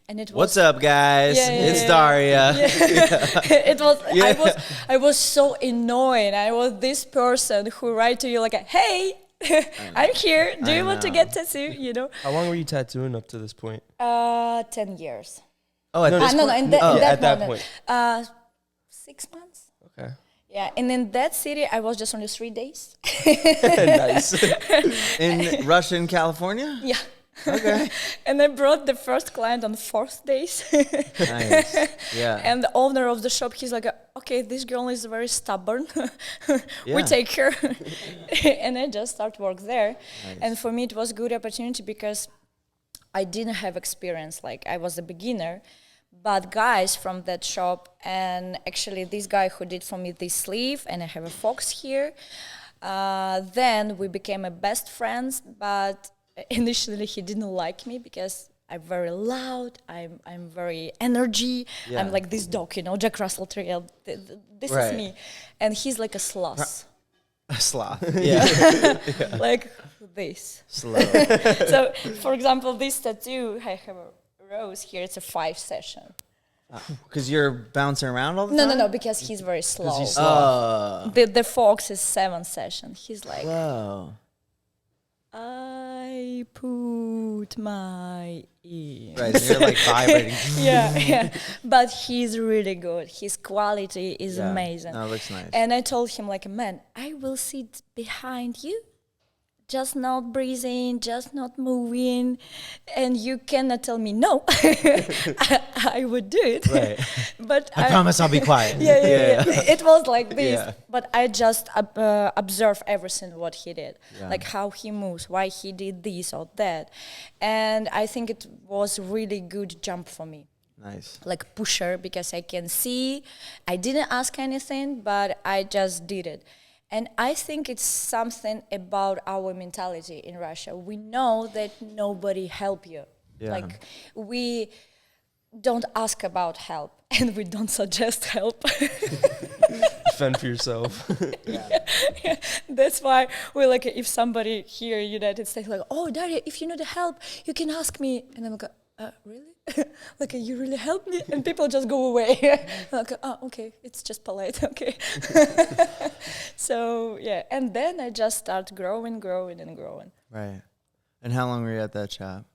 And it was, what's up, guys? It's Daria. It was, I was so annoying. I was this person who write to you like, hey, I'm here. Do you want to get tattooed? You know? How long were you tattooing up to this point? 10 years. Oh, at this point? In that that moment. point. 6 months. Okay. Yeah, and in that city, I was just only 3 days. Nice. In Russia and California? Yeah. Okay. And I brought the first client on 4th days. Nice. Yeah. And the owner of the shop, he's like, okay, this girl is very stubborn. Yeah. We take her. And I just start work there. Nice. And for me, it was a good opportunity because I didn't have experience. Like, I was a beginner. But guys from that shop, and actually this guy who did for me this sleeve, and I have a fox here, then we became a best friends, but initially he didn't like me because I'm very loud, I'm very energy, Yeah. I'm like this dog, you know, Jack Russell Terrier, this Right. is me. And he's like a sloth, Sloth. Yeah. like this. Slow. So, for example, this tattoo, I have a rose here, it's a 5 session. Because you're bouncing around all the time? No, because he's very slow. he's Oh. The fox is 7 session. He's like, Whoa. I put my ear. Right, and you're like vibrating. Yeah. But he's really good. His quality is Yeah. amazing. No, it looks nice. And I told him like, man, I will sit behind you, just not breathing, just not moving, and you cannot tell me no. I would do it. Right. But I promise I'll be quiet. Yeah. It was like this, Yeah. but I just observe everything what he did, Yeah. like how he moves, why he did this or that, and I think it was really good jump for me, Nice. like pusher, because I can see, I didn't ask anything, but I just did it. And I think it's something about our mentality in Russia. We know that nobody help you. Yeah. Like, we don't ask about help and we don't suggest help. Fend for yourself. Yeah. That's why we're like, if somebody here in United States like, oh, Daria, if you need help, you can ask me. And I'm like, really? Like, you really help me? And people just go away. Like, oh, okay, it's just polite, okay. So, yeah, and then I just start growing. Right. And how long were you at that shop?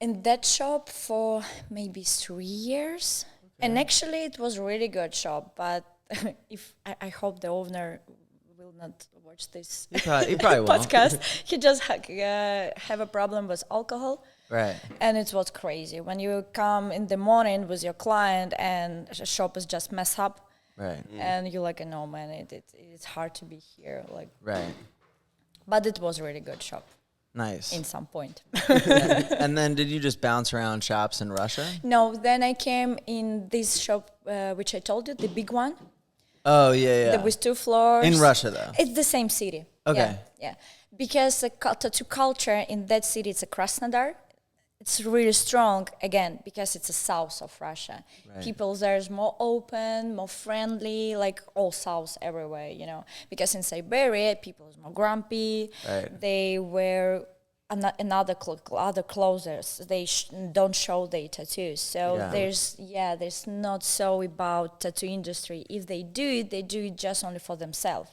In that shop for maybe 3 years. Okay. And actually it was a really good shop, but if I hope the owner will not watch this He probably won't. podcast. He just have a problem with alcohol. Right. And it was crazy. When you come in the morning with your client and the shop is just messed up, Right. And you're like, no, man, it's hard to be here. Like, Right. but it was a really good shop. Nice. In some point. And then did you just bounce around shops in Russia? No, then I came in this shop, which I told you, the big one. Oh, yeah. There was 2 floors. In Russia, though? It's the same city. Okay. Yeah. Because the tattoo culture in that city, it's a Krasnodar. It's really strong, again, because it's the south of Russia. Right. People there is more open, more friendly, like all south everywhere, Because in Siberia, people is more grumpy. Right. They wear other clothes. They don't show their tattoos. So there's not so about tattoo industry. If they do it just only for themselves.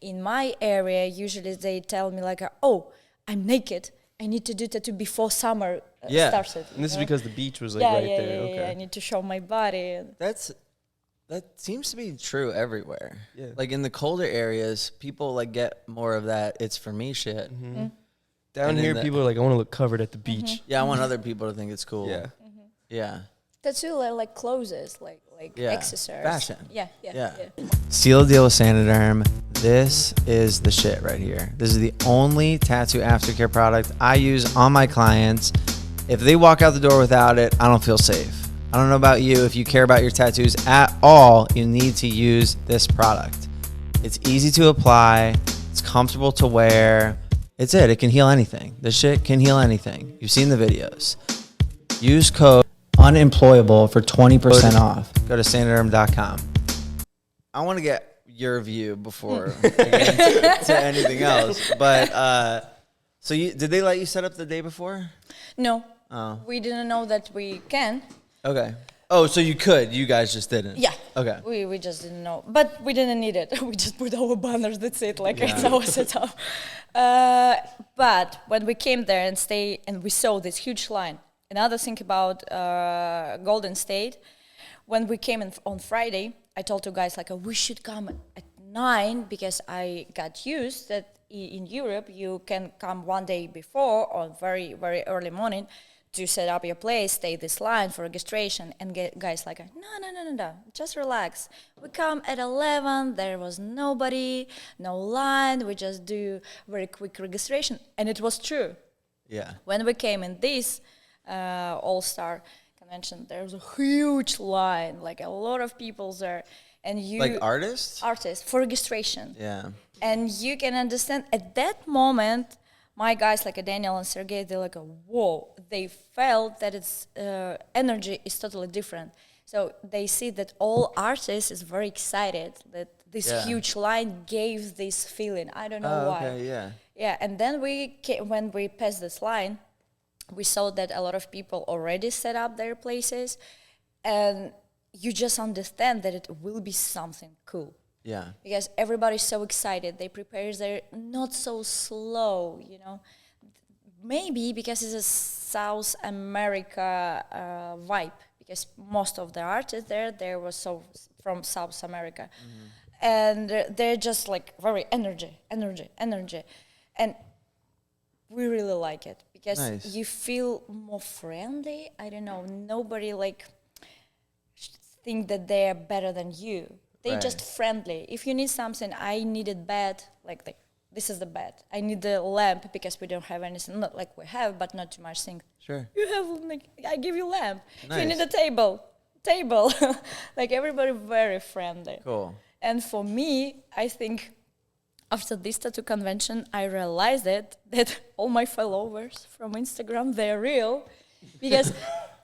In my area, usually they tell me like, oh, I'm naked. I need to do tattoo before summer started. And this is because the beach was like there. Okay. Yeah, I need to show my body. That seems to be true everywhere. Yeah. Like in the colder areas, people like get more of that "it's for me" shit. Down And here, people are like, I want to look covered at the beach. Yeah, I want other people to think it's cool. Yeah. Yeah. Tattoo like clothes, like accessories. Fashion. Yeah. Seal the deal with SANIDERM. This is the shit right here. This is the only tattoo aftercare product I use on my clients. If they walk out the door without it, I don't feel safe. I don't know about you. If you care about your tattoos at all, you need to use this product. It's easy to apply. It's comfortable to wear. It's it. It can heal anything. This shit can heal anything. You've seen the videos. Use code UNEMPLOYABLE for 20% off. Go to SANIDERM.com. I want to get your view before I get into anything else. But so did they let you set up the day before? No. Oh. We didn't know that we can. Okay. Oh, so you could. You guys just didn't. Yeah. Okay. We just didn't know. But we didn't need it. We just put our banners, that's it. Like, it's our setup. But when we came there and we saw this huge line. Another thing about Golden State, when we came in on Friday, I told you guys, like, we should come at 9 because I got used that in Europe, you can come one day before or very, very early morning to set up your place, stay this line for registration, and get guys like, no, just relax. We come at 11, there was nobody, no line, we just do very quick registration, and it was true. Yeah. When we came in this All-Star convention, there was a huge line, like a lot of people there, and Like artists for registration. Yeah. And you can understand at that moment, my guys like Daniel and Sergey, they're like, whoa, they felt that its energy is totally different. So they see that all artists is very excited that this huge line gave this feeling. I don't know why. Okay, yeah. Yeah, and then when we passed this line, we saw that a lot of people already set up their places, and you just understand that it will be something cool. Yeah. Because everybody's so excited. They prepare their not so slow, Maybe because it's a South America vibe. Because most of the artists there were from South America. Mm-hmm. And they're just like very energy. And we really like it. Because you feel more friendly. I don't know. Nobody think that they're better than you. They're just friendly. If you need something, I need it bad, this is the bed. I need the lamp because we don't have anything, not like we have, but not too much thing. Sure. You have, I give you lamp. Nice. If you need a table. Everybody very friendly. Cool. And for me, I think after this tattoo convention, I realized that all my followers from Instagram, they're real. Because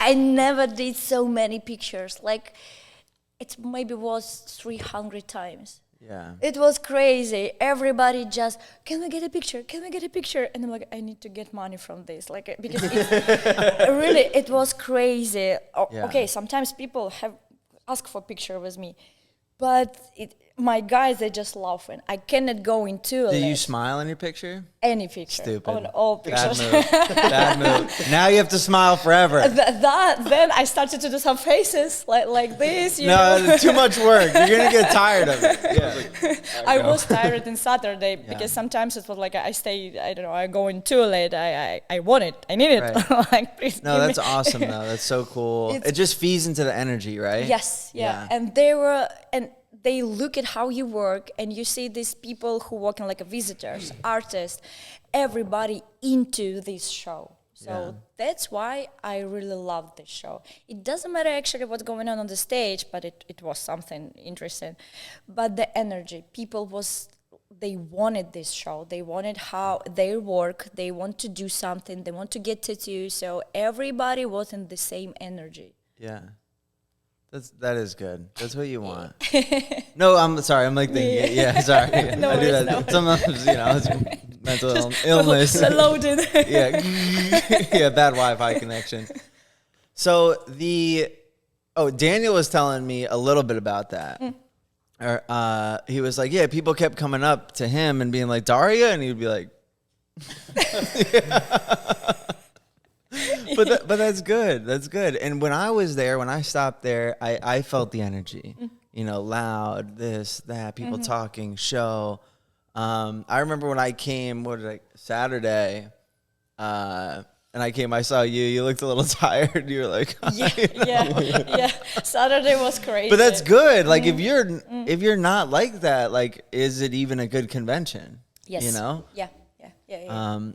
I never did so many pictures. It maybe was 300 times. Yeah. It was crazy. Everybody just, can we get a picture? And I'm like, I need to get money from this. Because really, it was crazy. Okay, sometimes people have asked for a picture with me. But my guys, they just laughing. I cannot go into Do you smile in your picture? Any picture. Stupid. On all pictures. Bad move. Now you have to smile forever. Then I started to do some faces like this. No, too much work. You're going to get tired of it. Yeah. I was tired on Saturday because sometimes it was like I stay, I don't know, I go in too late. I want it. I need it. Right. Please no, that's awesome though. That's so cool. It just feeds into the energy, right? Yes. Yeah. And they were, and they look at how you work, and you see these people who work in like a visitors, artists, everybody into this show. So that's why I really love this show. It doesn't matter actually what's going on the stage, but it was something interesting. But the energy, they wanted this show. They wanted how they work. They want to do something. They want to get tattoos. So everybody was in the same energy. Yeah. That is good. That's what you want. No, I'm sorry. I'm like thinking. Yeah, sorry. No I do worries, that. Sometimes, it's mental illness. Loaded. Yeah, yeah, bad Wi-Fi connection. So Daniel was telling me a little bit about that. He was like, yeah, people kept coming up to him and being like, Daria, and he'd be like, but that's good. That's good. And when I stopped there, I felt the energy. Loud, this, that, people talking, show. I remember when I came, Saturday, and I saw you. You looked a little tired. You were like, yeah. Saturday was crazy. But that's good. Like if you're not like that, like, is it even a good convention? Yes. Yeah.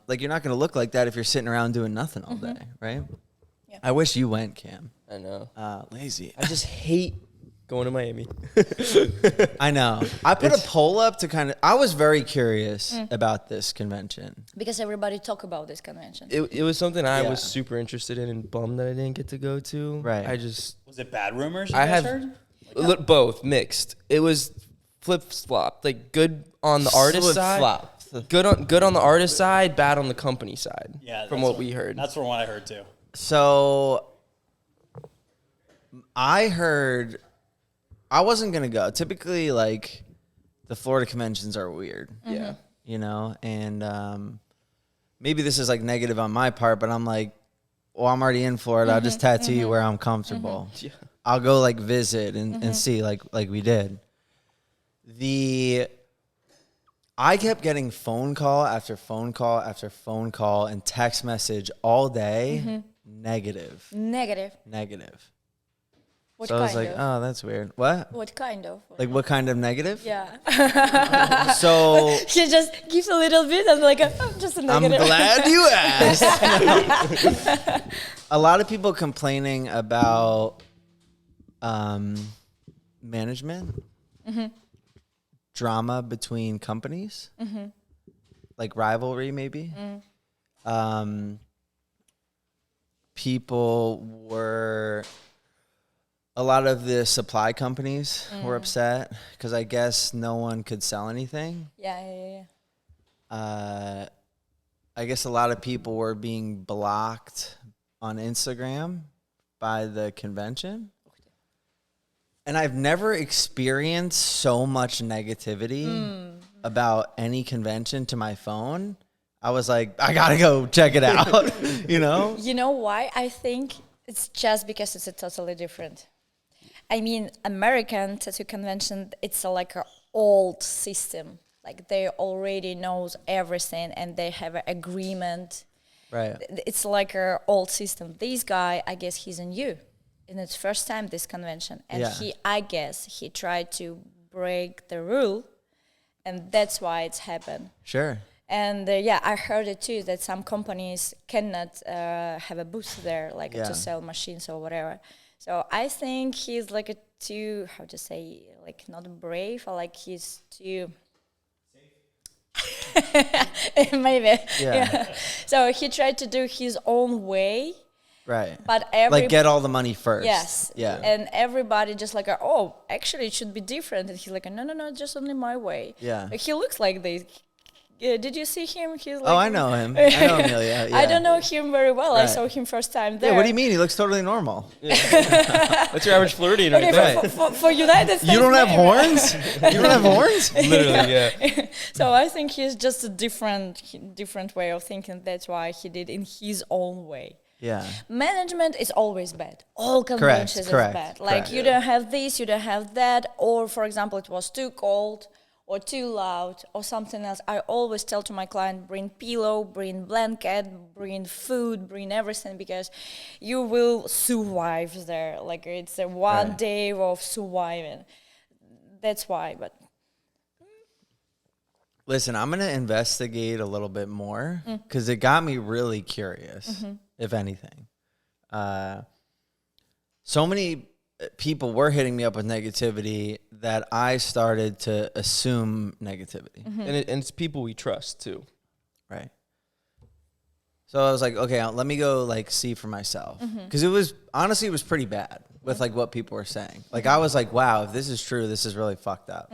Like you're not going to look like that if you're sitting around doing nothing all day, right? Yeah. I wish you went, Cam. I know. Lazy. I just hate going to Miami. I know. I put a poll up to I was very curious about this convention. Because everybody talk about this convention. It was something I was super interested in and bummed that I didn't get to go to. Right. Was it bad rumors you I guys have heard? both mixed. It was flip-flop. Like good on the artist side. Flip-flop. Good on the artist side, bad on the company side. Yeah, from what we heard. That's from what I heard too. So I heard I wasn't gonna go. Typically, like the Florida conventions are weird. Yeah. And maybe this is like negative on my part, but I'm like, well, I'm already in Florida. I'll just tattoo you where I'm comfortable. Yeah. I'll go like visit and see like we did. I kept getting phone call after phone call after phone call and text message all day. Negative. What So I was kind like, of? oh, that's weird. What? What kind of? Like what kind of negative? Yeah. So She just gives a little bit and like, just a I'm negative. glad you asked. A lot of people complaining about management, drama between companies, like rivalry maybe. A lot of the supply companies were upset because I guess no one could sell anything. Yeah. I guess a lot of people were being blocked on Instagram by the convention. And I've never experienced so much negativity about any convention to my phone. I was like, I gotta go check it out, You know why? I think it's just because it's a totally different. I mean, American tattoo convention, it's like an old system. Like they already knows everything and they have an agreement. Right. It's like an old system. This guy, I guess he's new. And it's first time this convention. And he tried to break the rule. And that's why it's happened. Sure. And I heard it too, that some companies cannot have a booth there, like to sell machines or whatever. So I think he's like too, how to say, like not brave, or like he's too... Maybe. Yeah. So he tried to do his own way. Right. But like get all the money first. Yes. Yeah. And everybody just like, oh, actually it should be different. And he's like, no, just only my way. Yeah. Like, he looks like this. Did you see him? He's like, oh, I know him. I know Amelia. Yeah. I don't know him very well. Right. I saw him first time there. Yeah, what do you mean? He looks totally normal. That's your average Floridian right there. For United States. You don't have horns? You don't have horns? Literally, yeah. So I think he's just a different way of thinking. That's why he did in his own way. Yeah. Management is always bad. All conventions is bad. Like you don't have this, you don't have that, or for example, it was too cold or too loud or something else. I always tell to my client, bring pillow, bring blanket, bring food, bring everything, because you will survive there. Like it's a one day of surviving. that's why. But Listen, I'm going to investigate a little bit more because it got me really curious, if anything. So many people were hitting me up with negativity that I started to assume negativity. And it's people we trust too. Right. So I was like, okay, let me go like see for myself. Because it was, honestly, it was pretty bad with like what people were saying. Like I was like, wow, if this is true, this is really fucked up.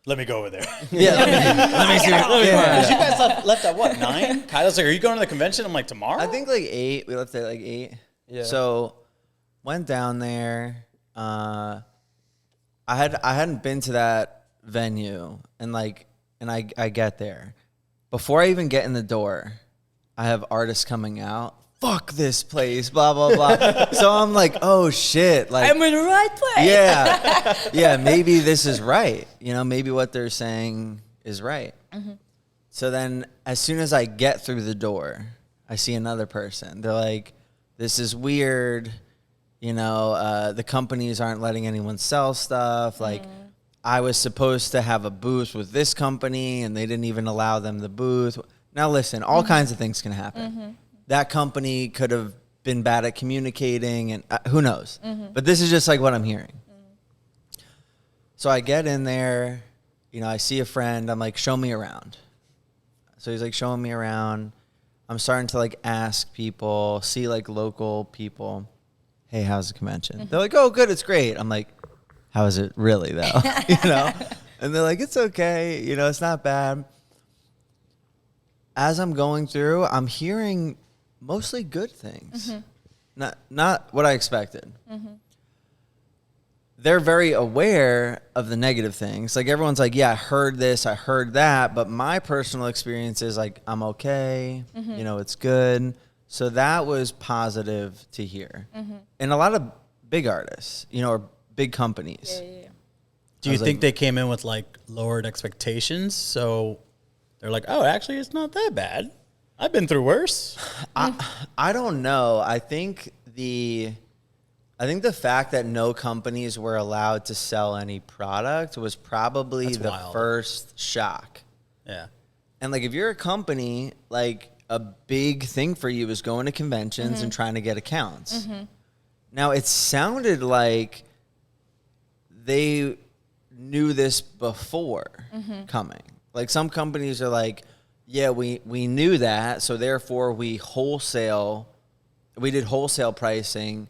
Let me go over there. Yeah. Let me see. Because you guys left at what, 9? Kyle's like, are you going to the convention? I'm like, tomorrow? I think like 8. We left at like 8. Yeah. So went down there. I hadn't been to that venue, and I get there. Before I even get in the door, I have artists coming out. Fuck this place, blah blah blah. So I'm like, oh shit, like I'm in the right place. yeah, maybe this is right. You know, maybe what they're saying is right. So then, as soon as I get through the door, I see another person. They're like, this is weird. You know, the companies aren't letting anyone sell stuff. Like, I was supposed to have a booth with this company, and they didn't even allow them the booth. Now, listen, all kinds of things can happen. That company could have been bad at communicating, and who knows? But this is just like what I'm hearing. So I get in there, you know, I see a friend. I'm like, show me around. So he's like showing me around. I'm starting to like ask people, see like local people, hey, how's the convention? They're like, oh, good, it's great. I'm like, how is it really though? You know? And they're like, it's okay. You know, it's not bad. As I'm going through, I'm hearing mostly good things. Not what I expected. They're very aware of the negative things. Like everyone's like, yeah, I heard this, I heard that. But my personal experience is like, I'm okay. You know, it's good. So that was positive to hear. And a lot of big artists, you know, or big companies. Yeah. Do you think they came in with like lowered expectations? So they're like, oh, actually, it's not that bad. I've been through worse. I don't know. I think the fact that no companies were allowed to sell any product was probably That's the wild. first shock. Yeah. And like if you're a company, like a big thing for you is going to conventions and trying to get accounts. Now it sounded like they knew this before coming. Like some companies are like, yeah, we knew that, so therefore we did wholesale pricing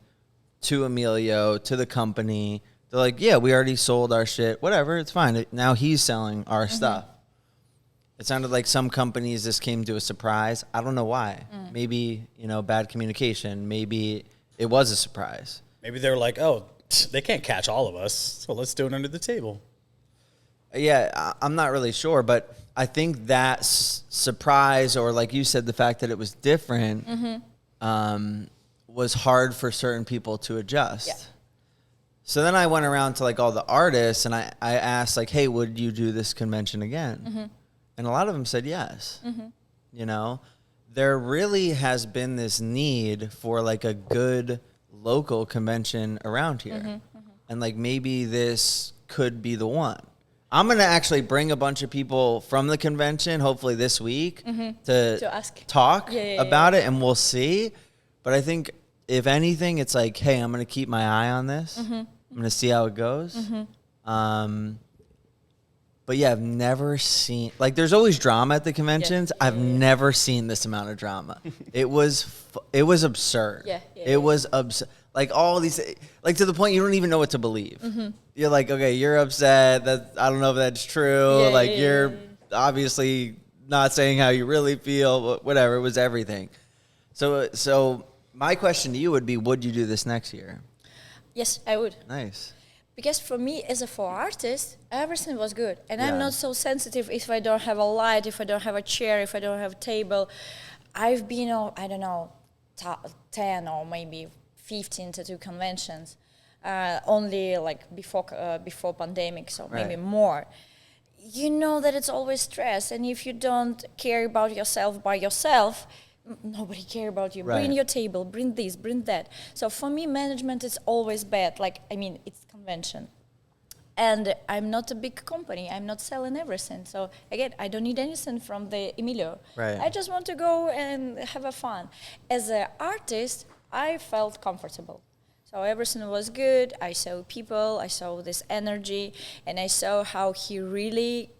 to Emilio, to the company. They're like, yeah, we already sold our shit, whatever, it's fine. Now he's selling our stuff. It sounded like some companies this came to a surprise. I don't know why. Maybe, you know, bad communication. Maybe it was a surprise. Maybe they're like, oh, they can't catch all of us, so let's do it under the table. Yeah, I'm not really sure, but I think that surprise, or like you said, the fact that it was different, was hard for certain people to adjust. Yeah. So then I went around to like all the artists and I asked like, hey, would you do this convention again? And a lot of them said yes. You know, there really has been this need for like a good local convention around here. And like maybe this could be the one. I'm going to actually bring a bunch of people from the convention, hopefully this week, to ask. talk about it, and we'll see. But I think, if anything, it's like, hey, I'm going to keep my eye on this. I'm going to see how it goes. But yeah, I've never seen, like, there's always drama at the conventions. I've never seen this amount of drama. It was absurd. It was absurd. Like all these, like to the point you don't even know what to believe. You're like, okay, you're upset. That I don't know if that's true. You're obviously not saying how you really feel. Whatever. It was everything. So my question to you would be, would you do this next year? Yes, I would. Nice. Because for me, as a for artist, everything was good. And I'm not so sensitive if I don't have a light, if I don't have a chair, if I don't have a table. I've been on, I don't know, 10 or maybe 15 tattoo conventions, only like before pandemic, so maybe more. You know that it's always stress, and if you don't care about yourself by yourself, nobody care about you. Right. Bring your table, bring this, bring that. So for me, management is always bad. Like, I mean, it's convention. And I'm not a big company. I'm not selling everything. So again, I don't need anything from the Emilio. Right. I just want to go and have a fun. As an artist, I felt comfortable. So everything was good. I saw people, I saw this energy, and I saw how he really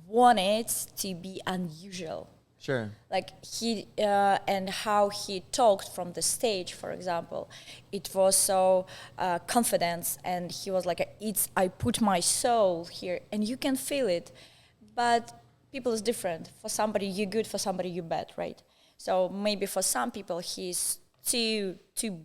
wanted to be unusual. Sure. Like he and how he talked from the stage, for example, it was so confidence, and he was like, I put my soul here, and you can feel it. But people is different. For somebody you good, for somebody you bad, right? So maybe for some people he's too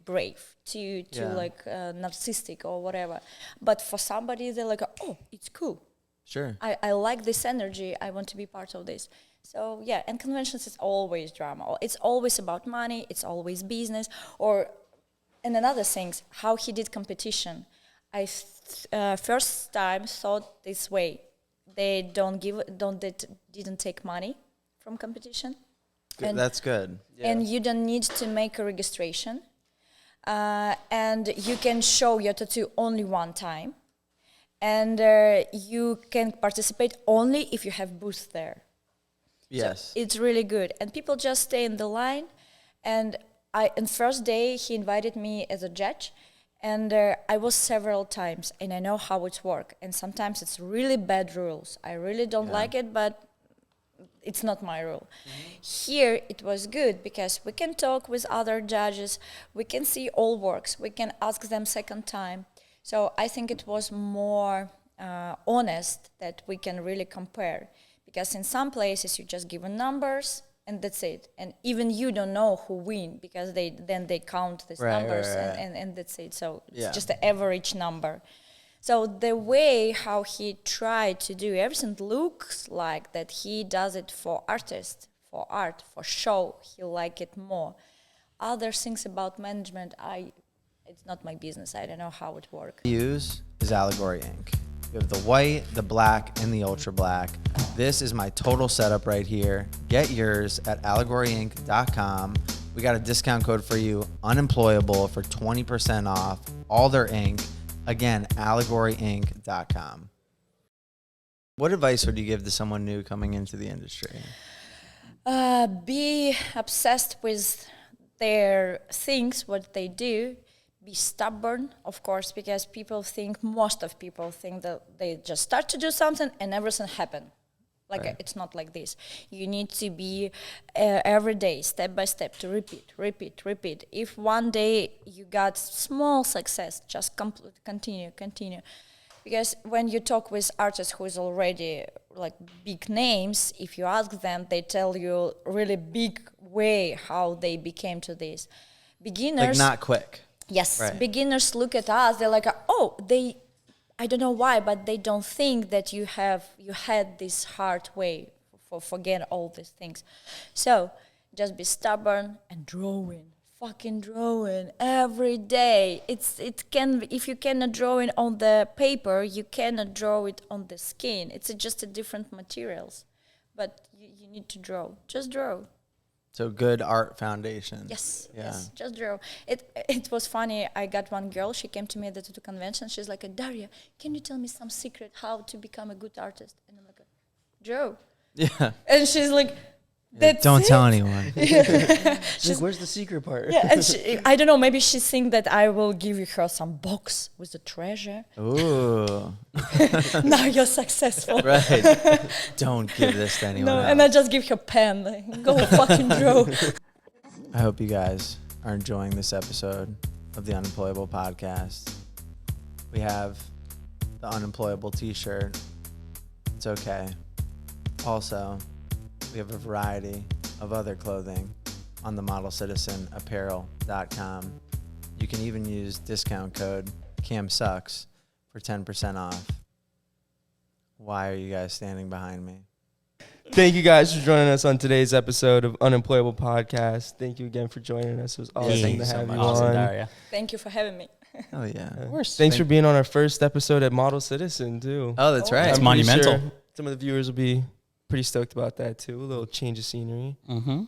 brave, too like narcissistic or whatever. But for somebody they're like, oh, it's cool. Sure. I like this energy. I want to be part of this. So yeah, and conventions is always drama. It's always about money. It's always business. And another things, how he did competition. I first time thought this way. They didn't take money from competition. And that's good. And you don't need to make a registration. And you can show your tattoo only one time. And you can participate only if you have booth there. Yes. So it's really good. And people just stay in the line. And on first day, he invited me as a judge. And I was several times. And I know how it works. And sometimes it's really bad rules. I really don't like it, but it's not my rule. Here, it was good because we can talk with other judges. We can see all works. We can ask them second time. So I think it was more honest that we can really compare. Because in some places you just give numbers and that's it. And even you don't know who win because they count these numbers and that's it. So it's just the average number. So the way how he tried to do everything looks like that he does it for artists, for art, for show. He like it more. Other things about management, it's not my business. I don't know how it works. Use is Allegory ink. You have the white, the black, and the ultra black. This is my total setup right here. Get yours at allegoryink.com. We got a discount code for you, unemployable, for 20% off all their ink. Again, allegoryink.com. What advice would you give to someone new coming into the industry? Be obsessed with their things, what they do. Be stubborn, of course, because most of people think that they just start to do something and everything happen. It's not like this. You need to be every day, step by step, to repeat. If one day you got small success, just continue. Because when you talk with artists who is already like big names, if you ask them, they tell you really big way how they became to this. Beginners, like not quick. Yes, right. Beginners look at us. They're like, I don't know why, but they don't think that you had this hard way for forget all these things. So just be stubborn and fucking drawing every day. If you cannot draw it on the paper, you cannot draw it on the skin. It's just a different materials, but you need to draw. Just draw. So good art foundation. Yes, just draw. It was funny. I got one girl. She came to me at the tattoo convention. She's like, Daria, can you tell me some secret how to become a good artist? And I'm like, draw. Yeah. And she's like, don't tell anyone. She's like, where's the secret part? Yeah, and I don't know. Maybe she thinks that I will give her some box with the treasure. Ooh. Now you're successful. Right. Don't give this to anyone else. And I just give her pen. Like, go fucking draw. I hope you guys are enjoying this episode of the Unemployable Podcast. We have the Unemployable t-shirt. It's okay. Also, we have a variety of other clothing on the modelcitizenapparel.com. You can even use discount code CAMSUCKS for 10% off. Why are you guys standing behind me? Thank you guys for joining us on today's episode of Unemployable Podcast. Thank you again for joining us. It was awesome to have you on. Daria. Thank you for having me. Oh, yeah. Of course. Thanks for being on our first episode at Model Citizen, too. Oh, that's right. It's I'm pretty monumental. sure some of the viewers will be pretty stoked about that, too. A little change of scenery. Mm-hmm.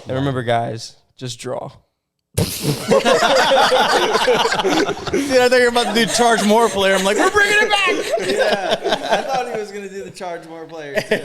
And remember, guys, just draw. Dude, I thought you were about to do charge more player. I'm like, we're bringing it back. Yeah, I thought he was gonna do the charge more player too.